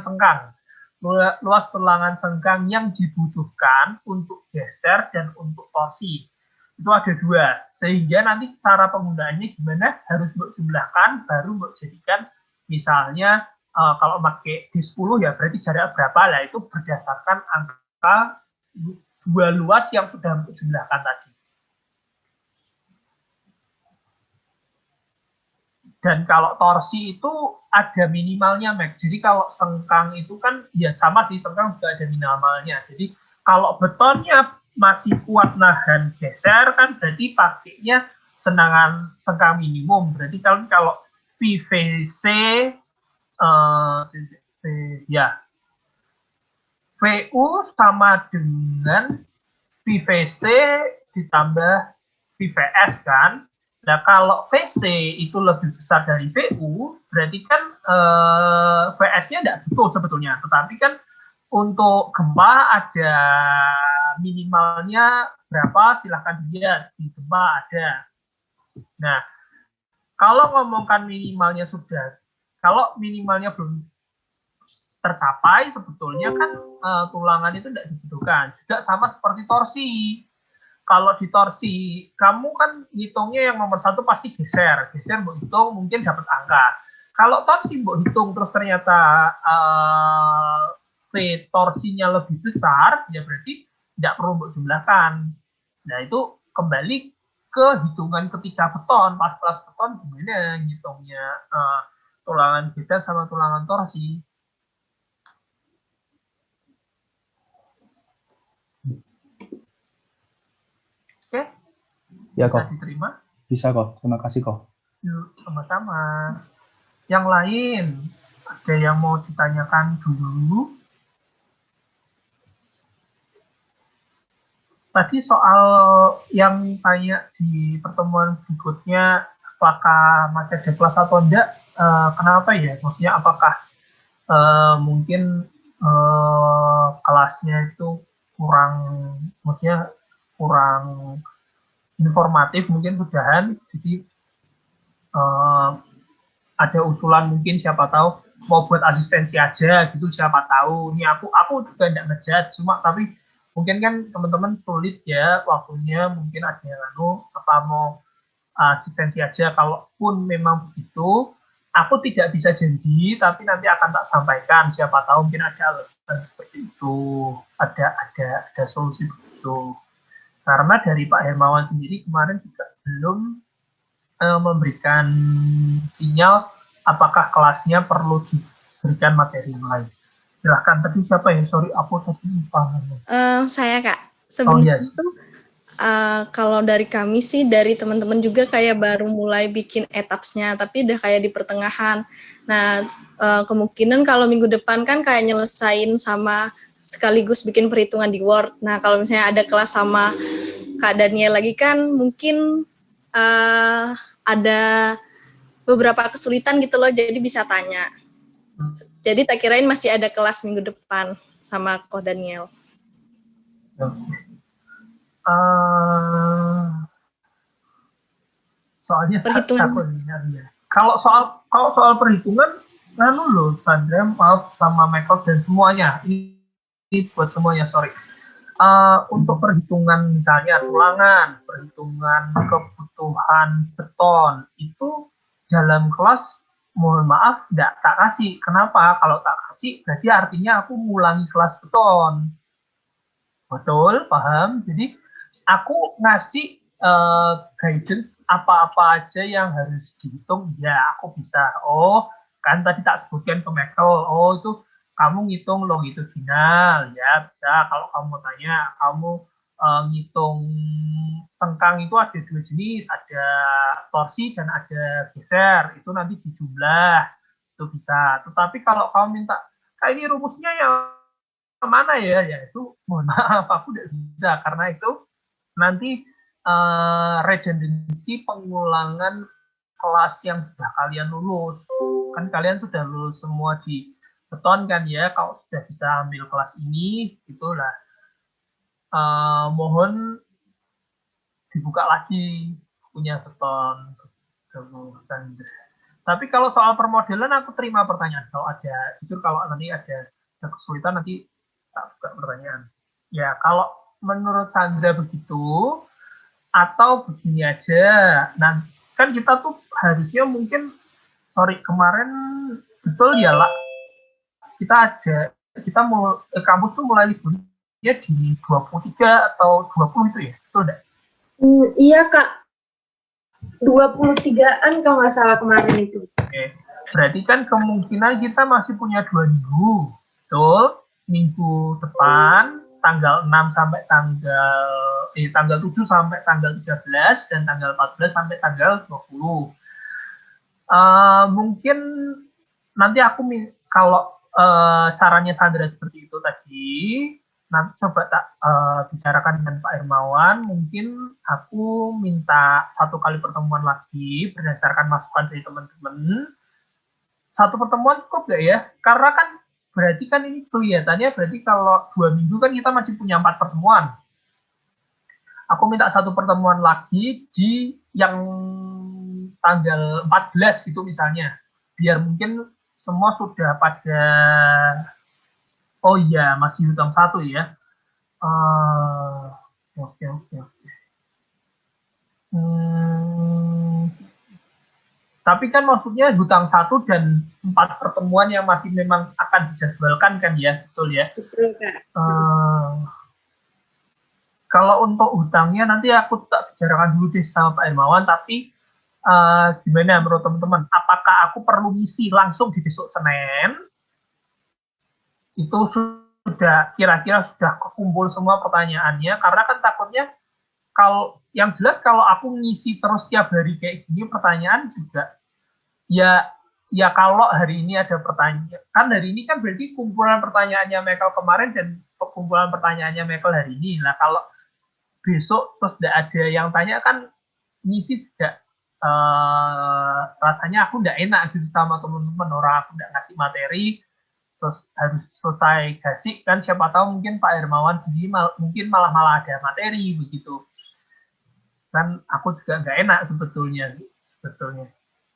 sengkang. Luas tulangan sengkang yang dibutuhkan untuk geser dan untuk torsi. Itu ada dua. Sehingga nanti cara penggunaannya gimana, harus mbok jumlahkan, baru mbok jadikan misalnya kalau pakai D10 ya berarti jarak berapa lah, itu berdasarkan angka dua luas yang sudah mbok jumlahkan tadi. Dan kalau torsi itu ada minimalnya, Mac. Jadi kalau sengkang itu kan ya sama sih, sengkang juga ada minimalnya. Jadi kalau betonnya masih kuat nahan geser kan berarti pakainya sengkang minimum. Berarti kalau PVC VU sama dengan PVC ditambah PVS kan. Nah, kalau VC itu lebih besar dari VU, berarti kan VS-nya tidak butuh sebetulnya. Tetapi kan untuk gempa ada minimalnya berapa, silahkan dilihat. Di gempa ada. Nah, kalau ngomongkan minimalnya kalau minimalnya belum tercapai, sebetulnya kan tulangan itu tidak dibutuhkan. Juga sama seperti torsi. Kalau di torsi, kamu kan hitungnya yang nomor satu pasti geser. Geser mbok hitung mungkin dapat angka. Kalau torsi mbok hitung terus ternyata torsinya lebih besar, ya berarti tidak perlu mbok jumlahkan. Nah, itu kembali ke hitungan ketika beton, pas beton gimana ngitungnya tulangan geser sama tulangan torsi. Oke, Ya bisa kok, diterima? bisa kok. Terima kasih kok. Yuk, sama-sama. Yang lain, ada yang mau ditanyakan dulu? Tadi soal yang tanya di pertemuan berikutnya, apakah masih ada kelas atau enggak? Kenapa ya? Maksudnya apakah mungkin kelasnya itu kurang, maksudnya kurang informatif mungkin sudahan. Jadi ada usulan mungkin siapa tahu mau buat asistensi aja gitu, siapa tahu. Ini aku juga tidak ngejat, cuma tapi mungkin kan teman-teman sulit ya waktunya, mungkin ada yang apa mau asistensi aja. Kalaupun memang begitu, aku tidak bisa janji, tapi nanti akan tak sampaikan. Siapa tahu mungkin ada alasan seperti itu, ada solusi begitu. Karena dari Pak Hermawan sendiri kemarin juga belum memberikan sinyal apakah kelasnya perlu diberikan materi lain. Silahkan, tadi siapa ya? Sorry, aku tadi lupa. Saya Kak, sebenarnya itu kalau dari kami sih, dari teman-teman juga kayak baru mulai bikin etapsnya, tapi udah kayak di pertengahan. Nah, kemungkinan kalau minggu depan kan kayak nyelesain sama sekaligus bikin perhitungan di Word. Nah, kalau misalnya ada kelas sama Kak Daniel lagi kan mungkin ada beberapa kesulitan gitu loh, jadi bisa tanya. Jadi tak kirain masih ada kelas minggu depan sama Ko Daniel. Soalnya perhitungan. Ya. Kalau soal perhitungan, loh, Sandra, maaf sama Michael dan semuanya. Ini buat semuanya, sorry. Untuk perhitungan misalnya tulangan, perhitungan kebutuhan beton, itu dalam kelas mohon maaf tidak tak kasih. Kenapa? Kalau tak kasih berarti artinya aku ngulangi kelas beton. Betul, paham? Jadi aku ngasih guidance apa-apa aja yang harus dihitung, ya aku bisa. Oh, kan tadi tak sebutkan ke Michael, oh itu kamu ngitung longitudinal, ya bisa. Kalau kamu tanya, kamu ngitung tengkang itu ada dua jenis, ada torsi dan ada geser, itu nanti dijumlah, itu bisa. Tetapi kalau kamu minta, kayak ini rumusnya yang mana ya, itu mohon maaf, aku tidak bisa, karena itu nanti redundancy pengulangan kelas yang sudah kalian lulus. Kan kalian sudah lulus semua di beton kan ya, kalau sudah bisa ambil kelas ini, itulah mohon dibuka lagi punya beton. Tapi kalau soal permodelan aku terima pertanyaan. Kalau ada, jujur kalau nanti ada kesulitan nanti tak buka pertanyaan. Ya kalau menurut Sandra begitu, atau begini aja. Nah, kan kita tuh harusnya mungkin, sorry, kemarin betul ya lah, kita mau kampus tuh mulai liburnya di 23 atau 20 itu ya, betul enggak? Iya Kak, 23-an kalau nggak salah kemarin itu. Oke, berarti kan kemungkinan kita masih punya 2 minggu, betul? Minggu depan tanggal 6 sampai tanggal 7 sampai tanggal 13 dan tanggal 14 sampai tanggal 20. Mungkin nanti aku kalau caranya Sandra seperti itu tadi, nanti coba tak bicarakan dengan Pak Hermawan, mungkin aku minta 1 kali pertemuan lagi berdasarkan masukan dari teman-teman. 1 pertemuan cukup nggak ya? Karena kan berarti kan ini kelihatannya berarti kalau 2 minggu kan kita masih punya 4 pertemuan. Aku minta 1 pertemuan lagi di yang tanggal 14 gitu misalnya. Biar mungkin semua sudah pada, oh iya masih hutang 1 ya. Oke. Tapi kan maksudnya hutang 1 dan 4 pertemuan yang masih memang akan dijadwalkan kan ya, betul ya? Betul Kak. Kalau untuk hutangnya nanti aku tak bicarakan dulu deh sama Pak Hermawan, tapi gimana menurut teman-teman? Apakah aku perlu ngisi langsung di besok Senin? Itu sudah kira-kira sudah kekumpul semua pertanyaannya, karena kan takutnya kalau yang jelas kalau aku ngisi terus tiap hari kayak gini pertanyaan juga ya kalau hari ini ada pertanyaan, kan hari ini kan berarti kumpulan pertanyaannya Michael kemarin dan kumpulan pertanyaannya Michael hari ini. Nah kalau besok terus tidak ada yang tanya kan ngisi juga rasanya aku tidak enak gitu sama teman-teman, orang aku tidak ngasih materi terus harus selesai kasih kan, siapa tahu mungkin Pak Hermawan sendiri mungkin malah ada materi begitu kan, aku juga nggak enak sebetulnya.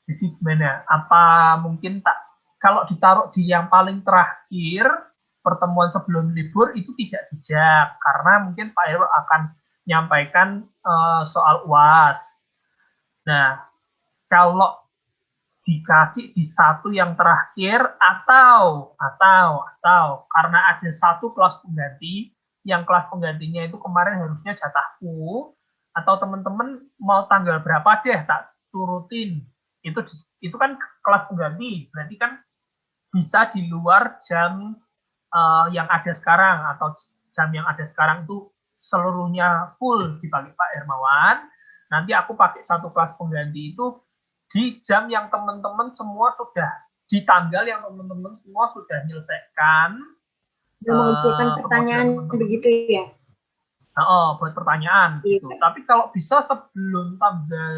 Jadi gimana? Apa mungkin kalau ditaruh di yang paling terakhir pertemuan sebelum libur itu tidak bijak karena mungkin Pak Heru akan menyampaikan soal UAS. Nah, kalau dikasih di satu yang terakhir atau karena ada satu kelas pengganti, yang kelas penggantinya itu kemarin harusnya jatahku, atau teman-teman mau tanggal berapa deh tak turutin, itu kan kelas pengganti, berarti kan bisa di luar jam yang ada sekarang, atau jam yang ada sekarang itu seluruhnya full dipakai Pak Hermawan, nanti aku pakai satu kelas pengganti itu di jam yang teman-teman semua sudah, di tanggal yang teman-teman semua sudah menyelesaikan mengumpulkan pertanyaan begitu ya. Buat pertanyaan gitu. Tapi kalau bisa sebelum tanggal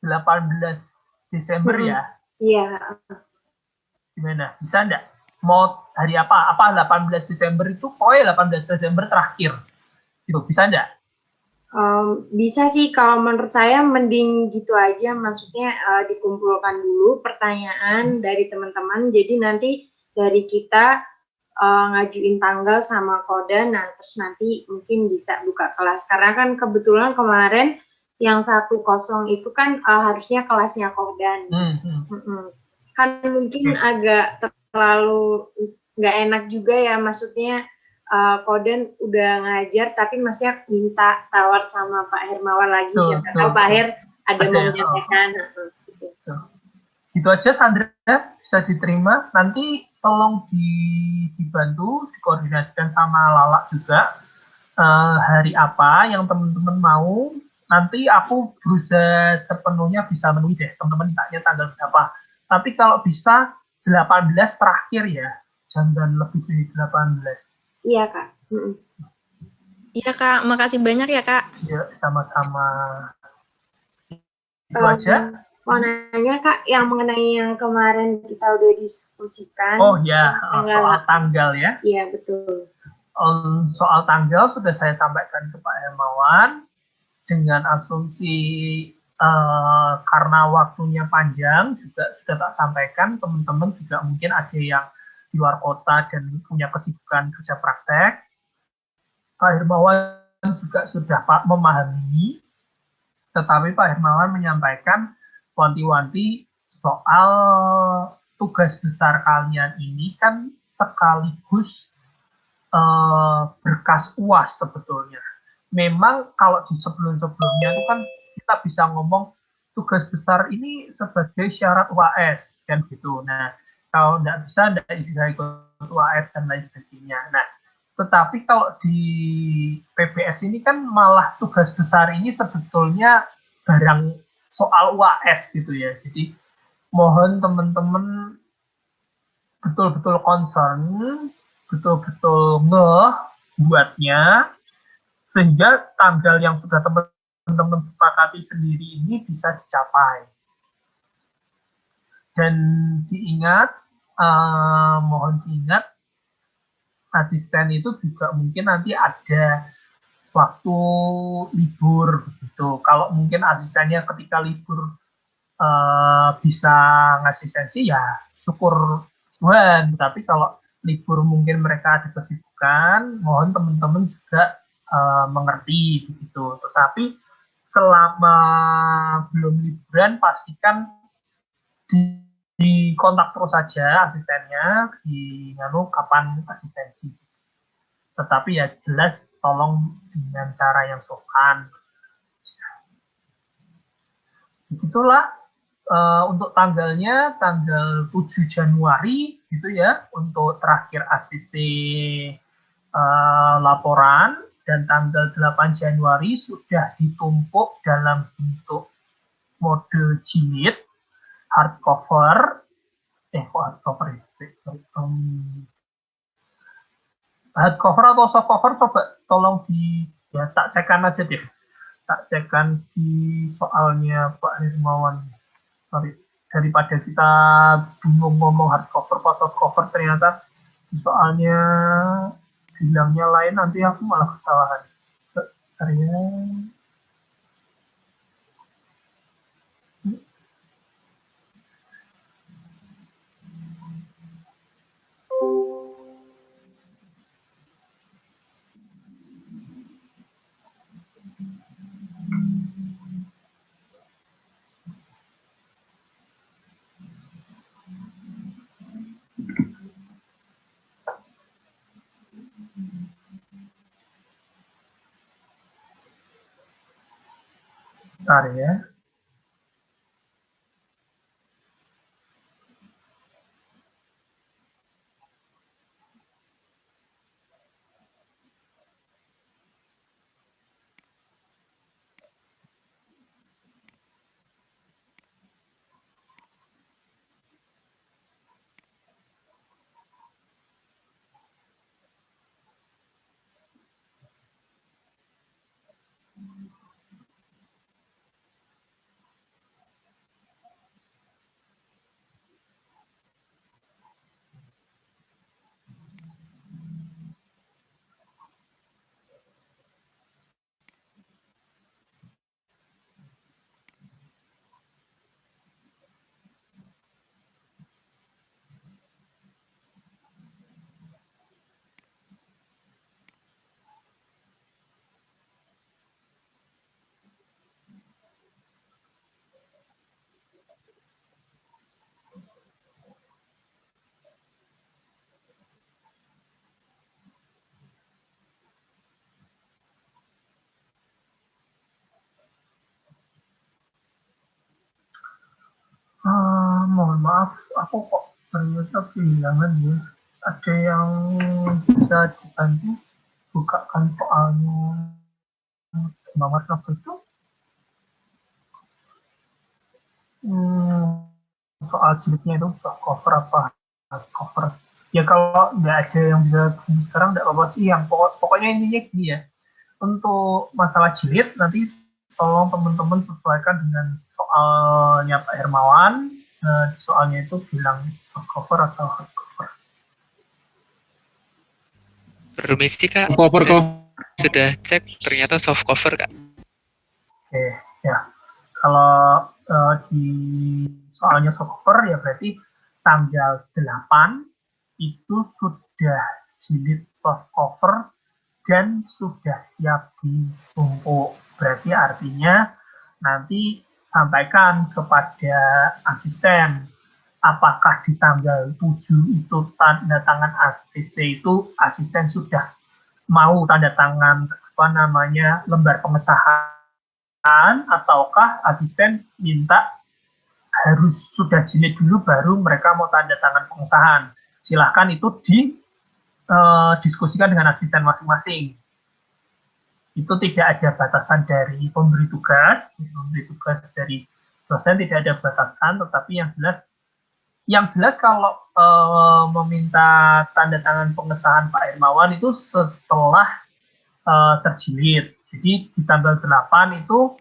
18 Desember ya. Iya. Gimana? Bisa enggak? Mau hari apa? Apa 18 Desember itu? Pokoknya 18 Desember terakhir. Gitu. Bisa enggak? Bisa sih, kalau menurut saya mending gitu aja, maksudnya dikumpulkan dulu pertanyaan dari teman-teman, jadi nanti dari kita ngajuin tanggal sama kode, nah terus nanti mungkin bisa buka kelas, karena kan kebetulan kemarin yang 10 itu kan harusnya kelasnya Kodan. Kan mungkin agak terlalu nggak enak juga ya, maksudnya Koden udah ngajar tapi masih minta tawar sama Pak Hermawan lagi, siapa tahu Pak Her ada mau menyampaikan gitu. Gitu aja Sandra, bisa diterima. Nanti tolong dibantu dikoordinasikan sama Lala juga hari apa yang teman-teman mau. Nanti aku berusaha sepenuhnya bisa memenuhi deh teman-teman tanya tanggal berapa. Tapi kalau bisa 18 terakhir ya, jangan lebih dari 18. Iya Kak. Iya Kak, makasih banyak ya Kak. Ya, sama-sama. Itu aja. Mau nanya Kak, yang mengenai yang kemarin kita udah diskusikan. Oh ya, soal tanggal ya. Iya betul. Soal tanggal sudah saya sampaikan ke Pak Hermawan dengan asumsi karena waktunya panjang juga sudah tak sampaikan, teman-teman juga mungkin ada yang di luar kota dan punya kesibukan kerja praktek. Pak Hermawan juga sudah memahami, tetapi Pak Hermawan menyampaikan wanti-wanti soal tugas besar kalian ini kan sekaligus berkas UAS sebetulnya. Memang kalau di sebelum-sebelumnya itu kan kita bisa ngomong tugas besar ini sebagai syarat UAS kan gitu. Nah, kalau tidak bisa ikut UAS dan lain sebagainya. Nah, tetapi kalau di PBS ini kan malah tugas besar ini sebetulnya barang soal UAS gitu ya. Jadi mohon teman-teman betul-betul concern, betul-betul buatnya, sehingga tanggal yang sudah teman-teman sepakati sendiri ini bisa dicapai. Dan mohon diingat, asisten itu juga mungkin nanti ada waktu libur begitu. Kalau mungkin asistennya ketika libur bisa ngasistensi ya syukur Tuhan. Tapi kalau libur mungkin mereka ada kesibukan, mohon teman-teman juga mengerti begitu. Tetapi selama belum liburan pastikan di kontak terus saja asistennya, di kapan asistensi. Tetapi ya jelas tolong dengan cara yang sopan. Begitulah untuk tanggalnya tanggal 7 Januari gitu ya untuk terakhir ACC laporan, dan tanggal 8 Januari sudah ditumpuk dalam bentuk mode jilid hardcover hardcover hardcover atau softcover, coba tolong tak cekan aja deh, tak cekan di soalnya Pak Hermawan. Sorry, daripada kita bingung ngomong hardcover atau softcover, ternyata soalnya bilangnya lain, nanti aku malah kesalahan. Caranya bentar ya. Mohon maaf, aku kok ternyata kehilangan ya. Ada yang bisa dibantu bukakan soalnya nomor itu? Soal jilidnya itu cover apa cover? Ya kalau nggak ada yang bisa sekarang nggak apa-apa sih. Yang pokoknya intinya gini ya. Untuk masalah jilid nanti tolong teman-teman sesuaikan dengan soalnya Pak Hermawan. Soalnya itu bilang soft cover atau hard cover. Permisi Kak, Cover kok. sudah cek ternyata soft cover Kak. Oke, ya. Kalau di soalnya soft cover ya berarti tanggal 8 itu sudah jilid soft cover dan sudah siap ditumpuk. Berarti artinya nanti sampaikan kepada asisten apakah di tanggal 7 itu tanda tangan ACC itu asisten sudah mau tanda tangan lembar pengesahan, ataukah asisten minta harus sudah jilid dulu baru mereka mau tanda tangan pengesahan. Silahkan itu diskusikan dengan asisten masing-masing. Itu tidak ada batasan dari pemberi tugas dari dosen tidak ada batasan, tetapi yang jelas kalau meminta tanda tangan pengesahan Pak Hermawan itu setelah terjilid. Jadi di tanggal 8 itu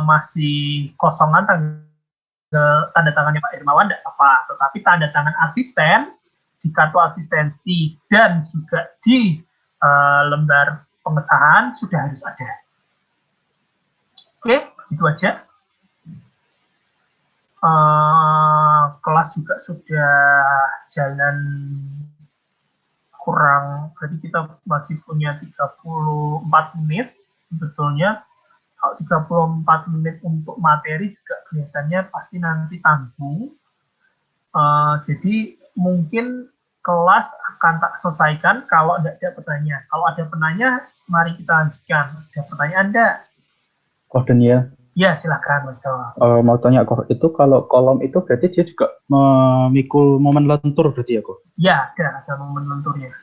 masih kosongan tanda tangannya Pak Hermawan tidak apa, tetapi tanda tangan asisten di kartu asistensi dan juga di lembar pengesahan sudah harus ada. Oke, itu aja. Kelas juga sudah jalan kurang, jadi kita masih punya 34 menit sebetulnya. Kalau 34 menit untuk materi juga kelihatannya pasti nanti tanggung. Jadi mungkin kelas akan tak selesaikan kalau tidak ada pertanyaan. Kalau ada pertanyaan, mari kita lanjutkan. Ada pertanyaan enggak? Koden ya. Ya, silakan, Mas. Mau tanya kok, itu kalau kolom itu berarti dia juga memikul momen lentur berarti ya kok? Ya, ada momen lenturnya.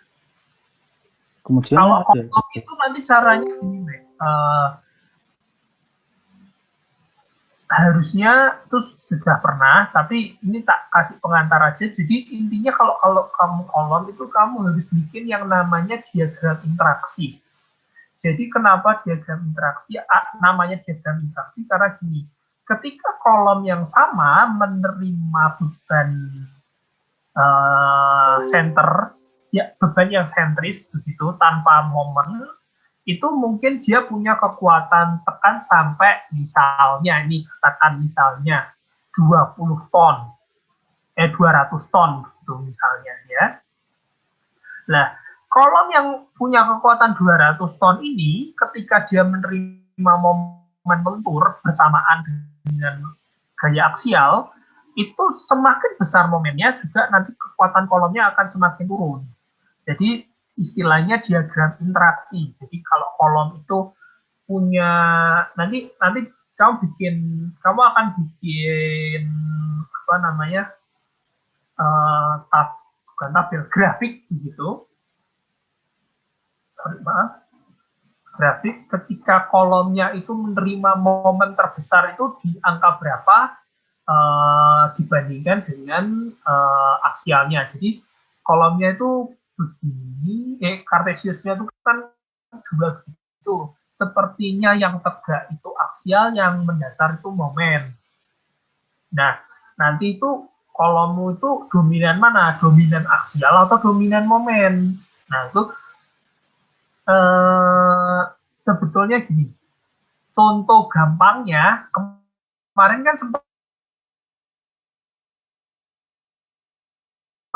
Kemudian Kalau ada kolom itu nanti caranya gini, Mek. Harusnya itu sudah pernah, tapi ini tak kasih pengantar aja. Jadi intinya kalau kamu kolom itu kamu harus bikin yang namanya diagram interaksi. Jadi kenapa diagram interaksi? Namanya diagram interaksi karena gini, ketika kolom yang sama menerima beban center, ya beban yang sentris begitu tanpa momen, itu mungkin dia punya kekuatan tekan sampai misalnya, ini katakan misalnya 20 ton, 200 ton gitu misalnya ya. Nah, kolom yang punya kekuatan 200 ton ini ketika dia menerima momen lentur bersamaan dengan gaya aksial, itu semakin besar momennya juga nanti kekuatan kolomnya akan semakin turun. Jadi istilahnya diagram interaksi. Jadi kalau kolom itu punya nanti kamu akan bikin apa namanya bukan tabel grafik gitu. Sorry, maaf. Grafik ketika kolomnya itu menerima momen terbesar itu di angka berapa dibandingkan dengan aksialnya. Jadi kolomnya itu begini, Kartesiusnya itu kan dua gitu. Sepertinya yang tegak itu aksial, yang mendatar itu momen. Nah, nanti itu kolommu itu dominan mana? Dominan aksial atau dominan momen? Nah, itu sebetulnya gini. Contoh gampangnya, kemarin kan sempat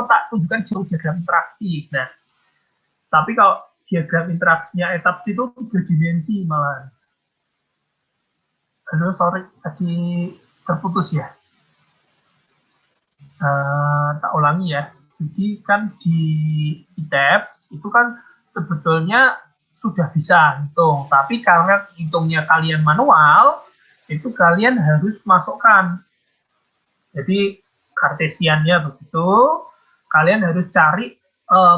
tak tunjukkan diagram interaksi. Nah, tapi kalau diagram interaksinya etap itu 3 dimensi malah. Halo, sorry, tadi terputus ya. Tak ulangi ya. Jadi kan di ITEP itu kan sebetulnya sudah bisa hitung, tapi karena hitungnya kalian manual, itu kalian harus masukkan. Jadi kartesiannya begitu, kalian harus cari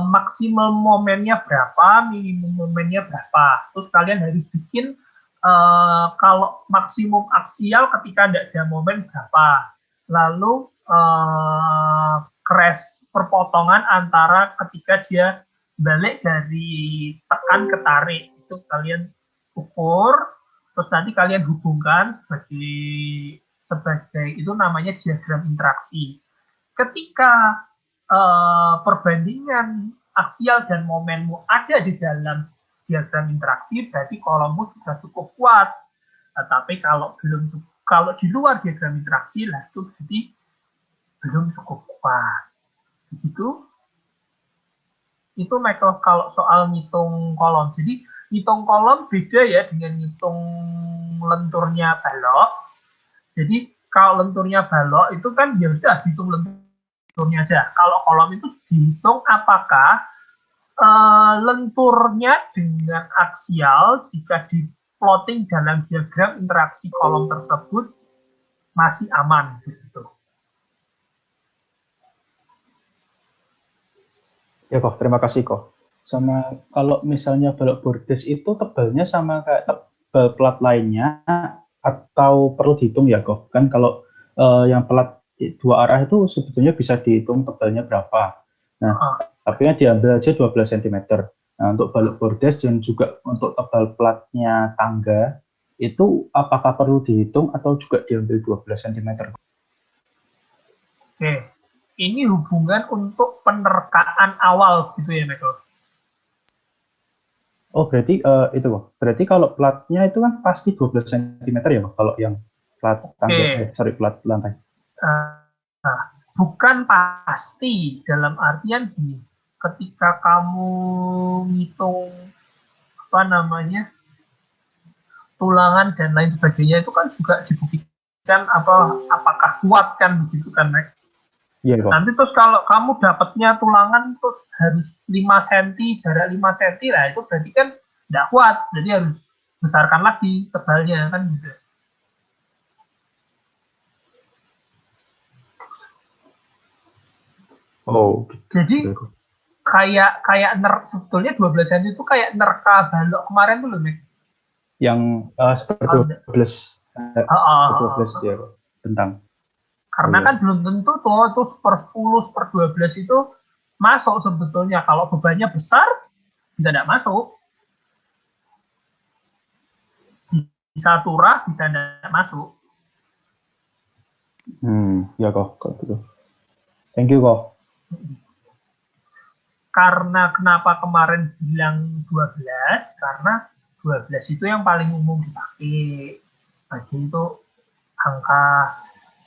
maksimal momennya berapa, minimum momennya berapa. Terus kalian harus bikin kalau maksimum aksial ketika tidak ada momen berapa. Lalu crash perpotongan antara ketika dia balik dari tekan ke tarik. Itu kalian ukur, terus nanti kalian hubungkan sebagai itu namanya diagram interaksi. Ketika perbandingan aksial dan momenmu ada di dalam diagram interaksi, berarti kolommu sudah cukup kuat. Tapi kalau di luar diagram interaksi lah itu berarti belum cukup kuat. Begitu. Itu Michael kalau soal ngitung kolom. Jadi ngitung kolom beda ya dengan ngitung lenturnya balok. Jadi kalau lenturnya balok itu kan ya udah hitung lenturnya aja. Kalau kolom itu dihitung apakah lenturnya dengan aksial jika di plotting dalam diagram interaksi kolom tersebut masih aman gitu. Ya kok, terima kasih kok. Sama kalau misalnya balok bordes itu tebalnya sama kayak tebal plat lainnya atau perlu dihitung ya kok? Kan kalau yang plat dua arah itu sebetulnya bisa dihitung tebalnya berapa. Nah, tapi diambil aja 12 cm. Nah, untuk balok bordes dan juga untuk tebal platnya tangga itu apakah perlu dihitung atau juga diambil 12 cm? Oke, ini hubungan untuk penerkaan awal gitu ya, Michael? Oh, berarti itu kok. Berarti kalau platnya itu kan pasti 12 cm ya, kalau yang plat tangga, plat lantai. Bukan pasti, dalam artian gini, ketika kamu ngitung tulangan dan lain sebagainya itu kan juga dibuktikan apakah kuat kan begitu kan, Max? Iya, kok. Nanti terus kalau kamu dapatnya tulangan terus harus 5 cm, jarak 5 cm lah itu berarti kan tidak kuat, jadi harus besarkan lagi tebalnya kan gitu. Oh, Jadi gitu. kayak sebetulnya 12 cm itu kayak nerka balok kemarin tuh loh, Mek. Yang seperti Kalau 12 12 ya, bentang. karena Iya. kan belum tentu tuh per 10, per 12 itu masuk sebetulnya. Kalau bebannya besar, bisa tidak masuk. Bisa turah, bisa tidak masuk. Ya kok gitu. Thank you kok. Karena kenapa kemarin bilang 12? Karena 12 itu yang paling umum dipakai. Jadi itu angka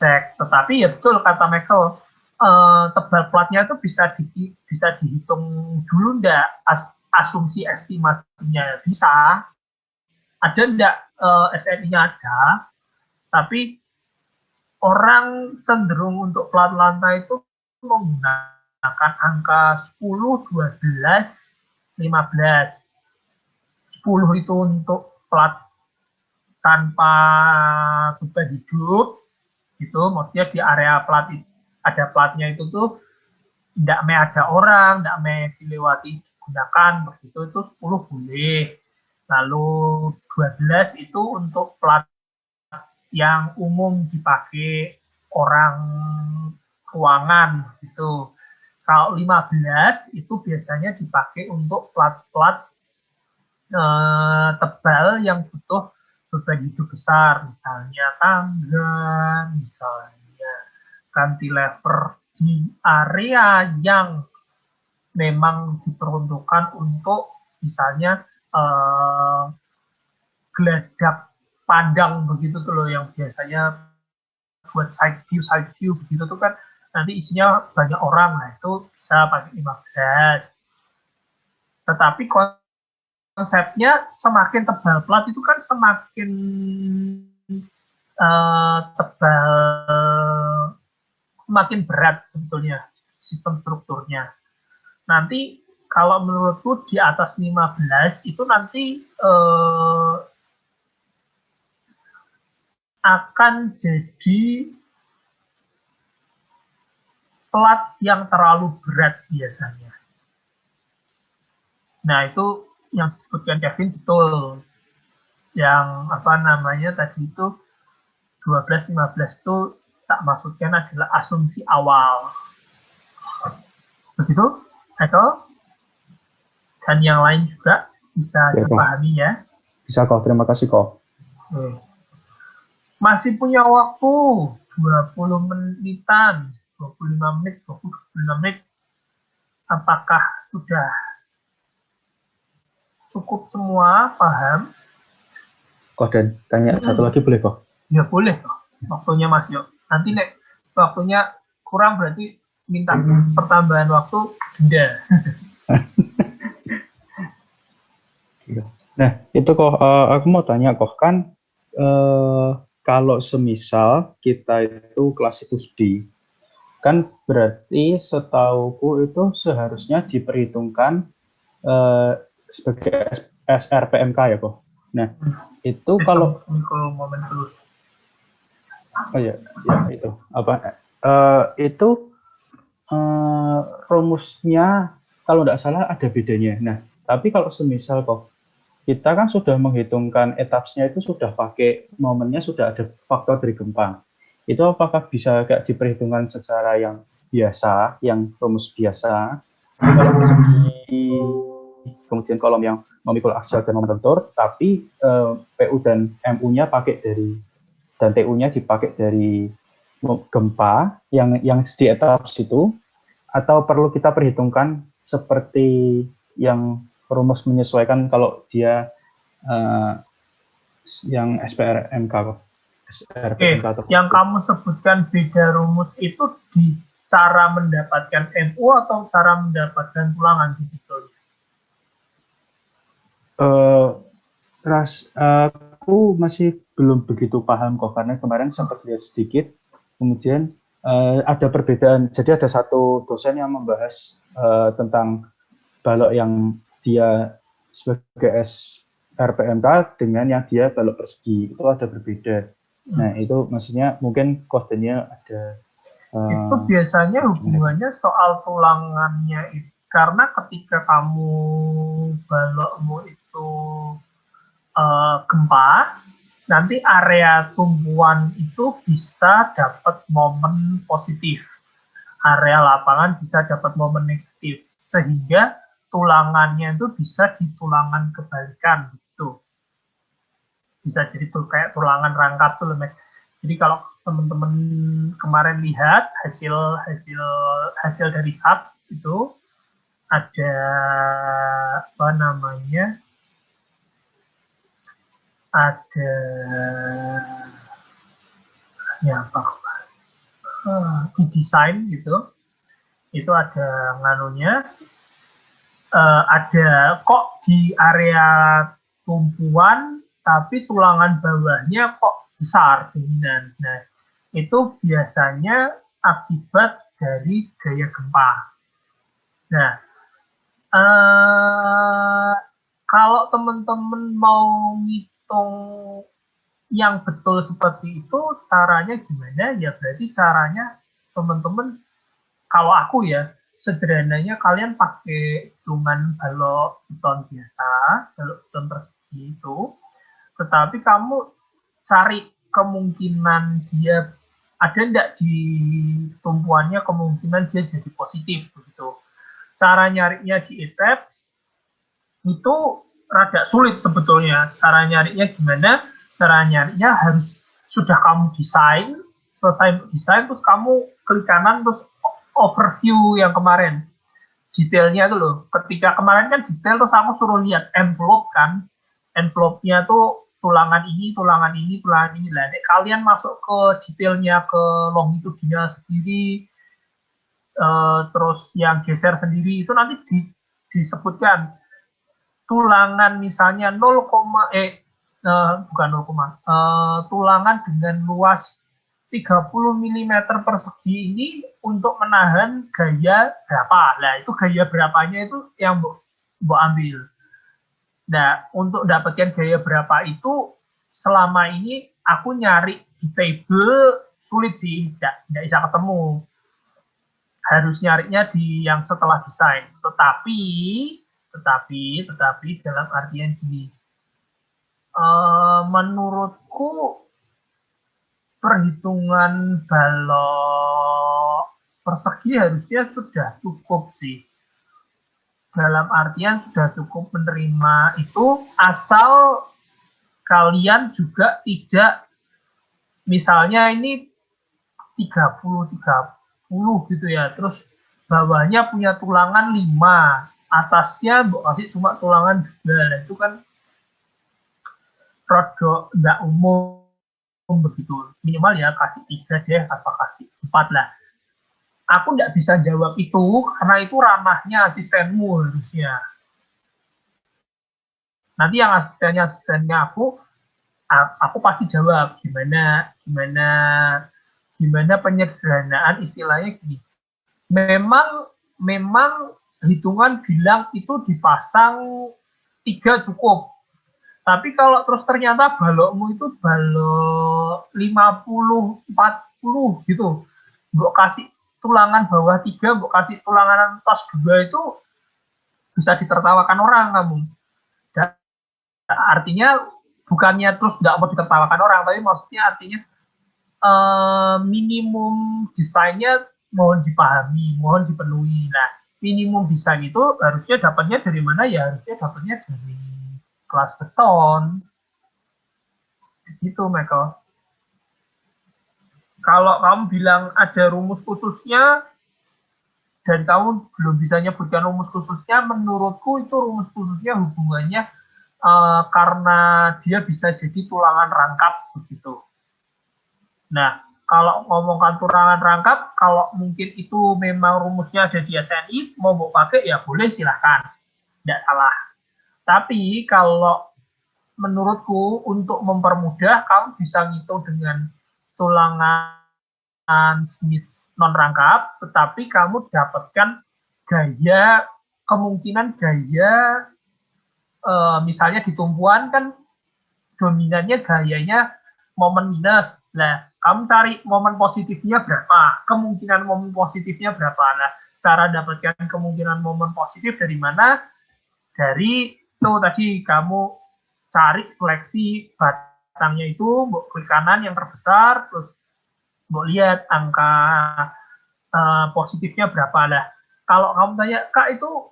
cek. Tetapi ya betul kata Michael, tebal platnya itu bisa dihitung dulu enggak, asumsi estimasinya bisa. Ada enggak SNI-nya ada, tapi orang cenderung untuk plat lantai itu menggunakan angka 10, 12, 15. 10 itu untuk plat tanpa beban hidup, itu maksudnya di area plat ada platnya itu tuh tidak ada orang, tidak dilewati digunakan, begitu itu 10 boleh. Lalu 12 itu untuk plat yang umum dipakai orang ruangan gitu. Kalau 15 itu biasanya dipakai untuk plat-plat tebal yang butuh beban hidup besar, misalnya tangga, misalnya cantilever di area yang memang diperuntukkan untuk misalnya geladak pandang begitu tuh loh, yang biasanya buat side view begitu tuh kan nanti isinya banyak orang, nah itu bisa pakai 15. Tetapi konsepnya semakin tebal plat itu kan semakin tebal, semakin berat sebetulnya sistem strukturnya. Nanti kalau menurutku di atas 15 itu nanti akan jadi plat yang terlalu berat biasanya. Nah, itu yang disebutkan Kevin betul. Yang apa namanya tadi itu 12-15 itu tak maksudkan adalah asumsi awal. Begitu, Michael? Dan yang lain juga bisa Ya, dipahami ya. Bisa kok, terima kasih kok. Masih punya waktu 20 menitan, 25 menit, 25 menit. Apakah sudah cukup semua paham? Kok dan tanya satu lagi boleh kok? Ya boleh kok. Waktunya Mas Yo. Nanti nek waktunya kurang berarti minta pertambahan waktu denda. Nah itu kok aku mau tanya kok kan kalau semisal kita itu kelas itu studi kan berarti setauku itu seharusnya diperhitungkan sebagai SRPMK ya kok. Nah itu kalau momen terus. Oh ya itu apa? Itu rumusnya kalau tidak salah ada bedanya. Nah tapi kalau semisal kok kita kan sudah menghitungkan etapsnya itu sudah pakai momennya sudah ada faktor dari gempa. Itu apakah bisa kayak diperhitungkan secara yang biasa, yang rumus biasa, kalau persegi, kemudian kolom yang memikul aksial dan momen tentur, tapi PU dan MU-nya pakai dari dan TU-nya dipakai dari gempa yang di etaps itu, atau perlu kita perhitungkan seperti yang rumus menyesuaikan kalau dia yang SPRMK kok. Yang kamu sebutkan beda rumus itu di cara mendapatkan MU atau cara mendapatkan pulangan gitu? Aku masih belum begitu paham kok karena kemarin sempat lihat sedikit, kemudian ada perbedaan. Jadi ada satu dosen yang membahas tentang balok yang dia sebagai SRPMK dengan yang dia balok persegi itu ada berbeda. Nah itu maksudnya mungkin kodenya ada Itu biasanya hubungannya soal tulangannya itu. Karena ketika kamu balokmu itu gempa, nanti area tumpuan itu bisa dapat momen positif. Area lapangan bisa dapat momen negatif. Sehingga tulangannya itu bisa di tulangan kebalikan gitu. Bisa jadi tuh kayak tulangan rangkap tuh. Jadi kalau teman-teman kemarin lihat hasil dari SAT itu ada apa namanya, ada ya apa didesain gitu, itu ada nganunya, ada kok di area tumpuan tapi tulangan bawahnya kok besar dominan. Nah, itu biasanya akibat dari gaya gempa. Nah, kalau teman-teman mau ngitung yang betul seperti itu, caranya gimana? Ya berarti caranya teman-teman, kalau aku ya, sederhananya kalian pakai hitungan balok beton biasa, balok beton persegi itu, tetapi kamu cari kemungkinan dia ada enggak di tumpuannya, kemungkinan dia jadi positif begitu. Cara nyarinya di ETAP itu rada sulit sebetulnya. Cara nyarinya gimana? Cara nyarinya harus sudah kamu desain, selesai desain, terus kamu klik kanan, terus overview yang kemarin. Detailnya tuh loh. Ketika kemarin kan detail, terus aku suruh lihat envelope kan. Envelope-nya tuh tulangan ini, tulangan ini, tulangan ini. Lah, kalian masuk ke detailnya, ke longitudinal sendiri, terus yang geser sendiri, itu nanti disebutkan tulangan misalnya 0, bukan 0, tulangan dengan luas 30 mm persegi ini untuk menahan gaya berapa. Nah, itu gaya berapanya itu yang Mbok ambil. Nah, untuk dapatkan gaya berapa itu selama ini aku nyari di table sulit sih, tidak bisa ketemu. Harus nyarinya di yang setelah desain. Tetapi dalam artian gini, menurutku perhitungan balok persegi harusnya sudah cukup sih. Dalam artian sudah cukup menerima itu, asal kalian juga tidak, misalnya ini 30 gitu ya, terus bawahnya punya tulangan 5, atasnya kasih cuma tulangan 2, itu kan rodok nggak umum begitu. Minimal ya kasih 3 deh, atau kasih 4 lah. Aku nggak bisa jawab itu karena itu ranahnya asistenmu harusnya. Nanti yang asistennya aku pasti jawab gimana penyederhanaan istilahnya gini. Memang hitungan bilang itu dipasang 3 cukup. Tapi kalau terus ternyata balokmu itu balok 50, 40 gitu, mbok kasih tulangan bawah 3, mbok kasih tulangan atas 2, itu bisa ditertawakan orang kamu. Dan artinya bukannya terus nggak mau ditertawakan orang, tapi maksudnya artinya minimum desainnya mohon dipahami, mohon dipenuhi. Nah, minimum desain itu harusnya dapatnya dari mana ya? Harusnya dapatnya dari kelas beton. Gitu, Michael. Kalau kamu bilang ada rumus khususnya dan kamu belum bisa nyebutkan rumus khususnya, menurutku itu rumus khususnya hubungannya karena dia bisa jadi tulangan rangkap begitu. Nah, kalau ngomongkan tulangan rangkap, kalau mungkin itu memang rumusnya ada di SNI, mau pakai ya boleh, silahkan, tidak salah. Tapi kalau menurutku untuk mempermudah, kamu bisa ngitung dengan tulangan jenis non-rangkap, tetapi kamu dapatkan gaya, kemungkinan gaya, misalnya di tumpuan kan dominannya gayanya momen minus. Nah, Kamu cari momen positifnya berapa, kemungkinan momen positifnya berapa. Nah, cara dapatkan kemungkinan momen positif dari mana? Dari itu tadi kamu cari seleksi batangnya itu, klik kanan yang terbesar, terus mau lihat angka positifnya berapa lah. Kalau kamu tanya, Kak itu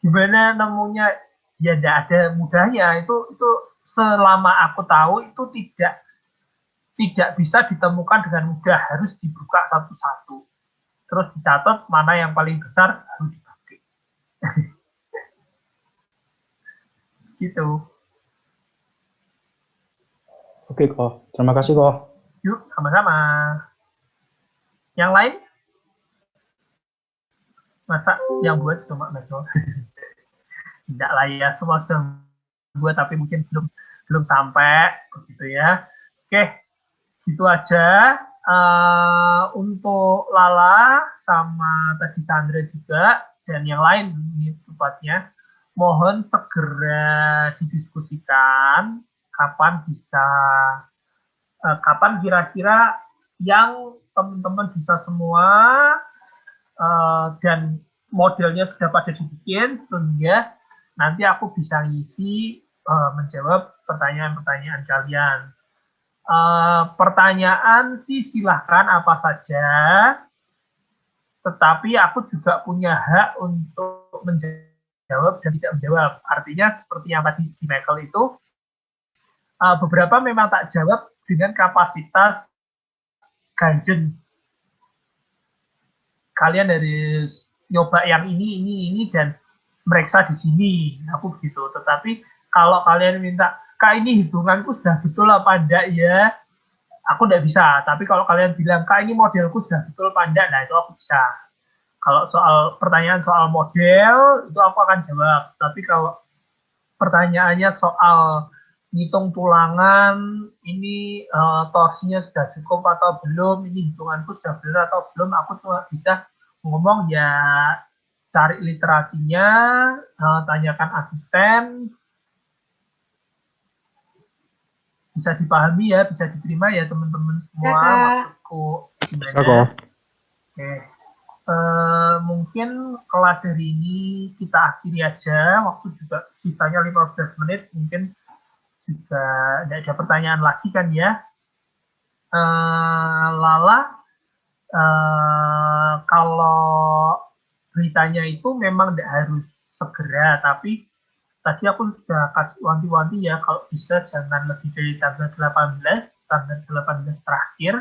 gimana nemunya? Ya tidak ada mudahnya. Itu selama aku tahu itu tidak bisa ditemukan dengan mudah, harus dibuka satu-satu. Terus dicatat mana yang paling besar harus dipakai. Gitu. Oke kok, terima kasih kok. Yuk, sama-sama. Yang lain? Masa yang buat cuma Najo? Tidak lah ya, semua sudah buat tapi mungkin belum sampai begitu ya. Oke, gitu aja. Untuk Lala sama tadi Sandra juga dan yang lain ini tepatnya, mohon segera didiskusikan kapan kira-kira yang teman-teman bisa semua dan modelnya sudah pada dibikin sehingga nanti aku bisa ngisi menjawab pertanyaan-pertanyaan kalian. Pertanyaan sih silahkan apa saja, tetapi aku juga punya hak untuk menjawab dan tidak menjawab. Artinya seperti yang tadi di Michael itu, beberapa memang tak jawab dengan kapasitas guidance. Kalian dari nyoba yang ini dan meriksa di sini, aku begitu. Tetapi kalau kalian minta, Kak ini hitunganku sudah betul apa enggak ya, aku enggak bisa. Tapi kalau kalian bilang, Kak ini modelku sudah betul apa enggak, nah itu aku bisa. Kalau soal pertanyaan soal model, itu aku akan jawab. Tapi kalau pertanyaannya soal ngitung tulangan, ini torsinya sudah cukup atau belum, ini hitunganku sudah benar atau belum, aku cuma bisa ngomong ya cari literasinya, tanyakan asisten, bisa dipahami ya, bisa diterima ya teman-teman semua maksudku gimana. Oke. Mungkin kelas hari ini kita akhiri aja, waktu juga sisanya 15 menit, mungkin juga tidak ada pertanyaan lagi kan ya. Lala, kalau beritanya itu memang tidak harus segera, tapi tadi aku sudah kasih wanti-wanti ya, kalau bisa jangan lebih dari tanggal 18 terakhir,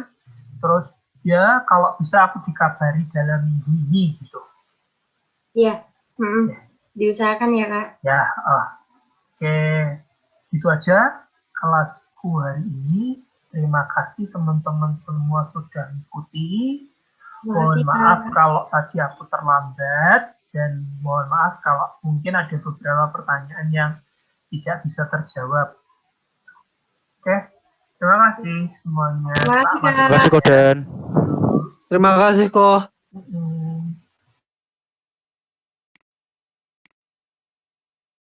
terus ya kalau bisa aku dikabari dalam minggu ini gitu. Iya, diusahakan ya Kak. Ya, oke. Itu aja kelasku hari ini. Terima kasih teman-teman semua sudah mengikuti. Mohon maaf kalau tadi aku terlambat dan mohon maaf kalau mungkin ada beberapa pertanyaan yang tidak bisa terjawab. Oke, terima kasih semuanya. Terima kasih Koden. Terima kasih kok.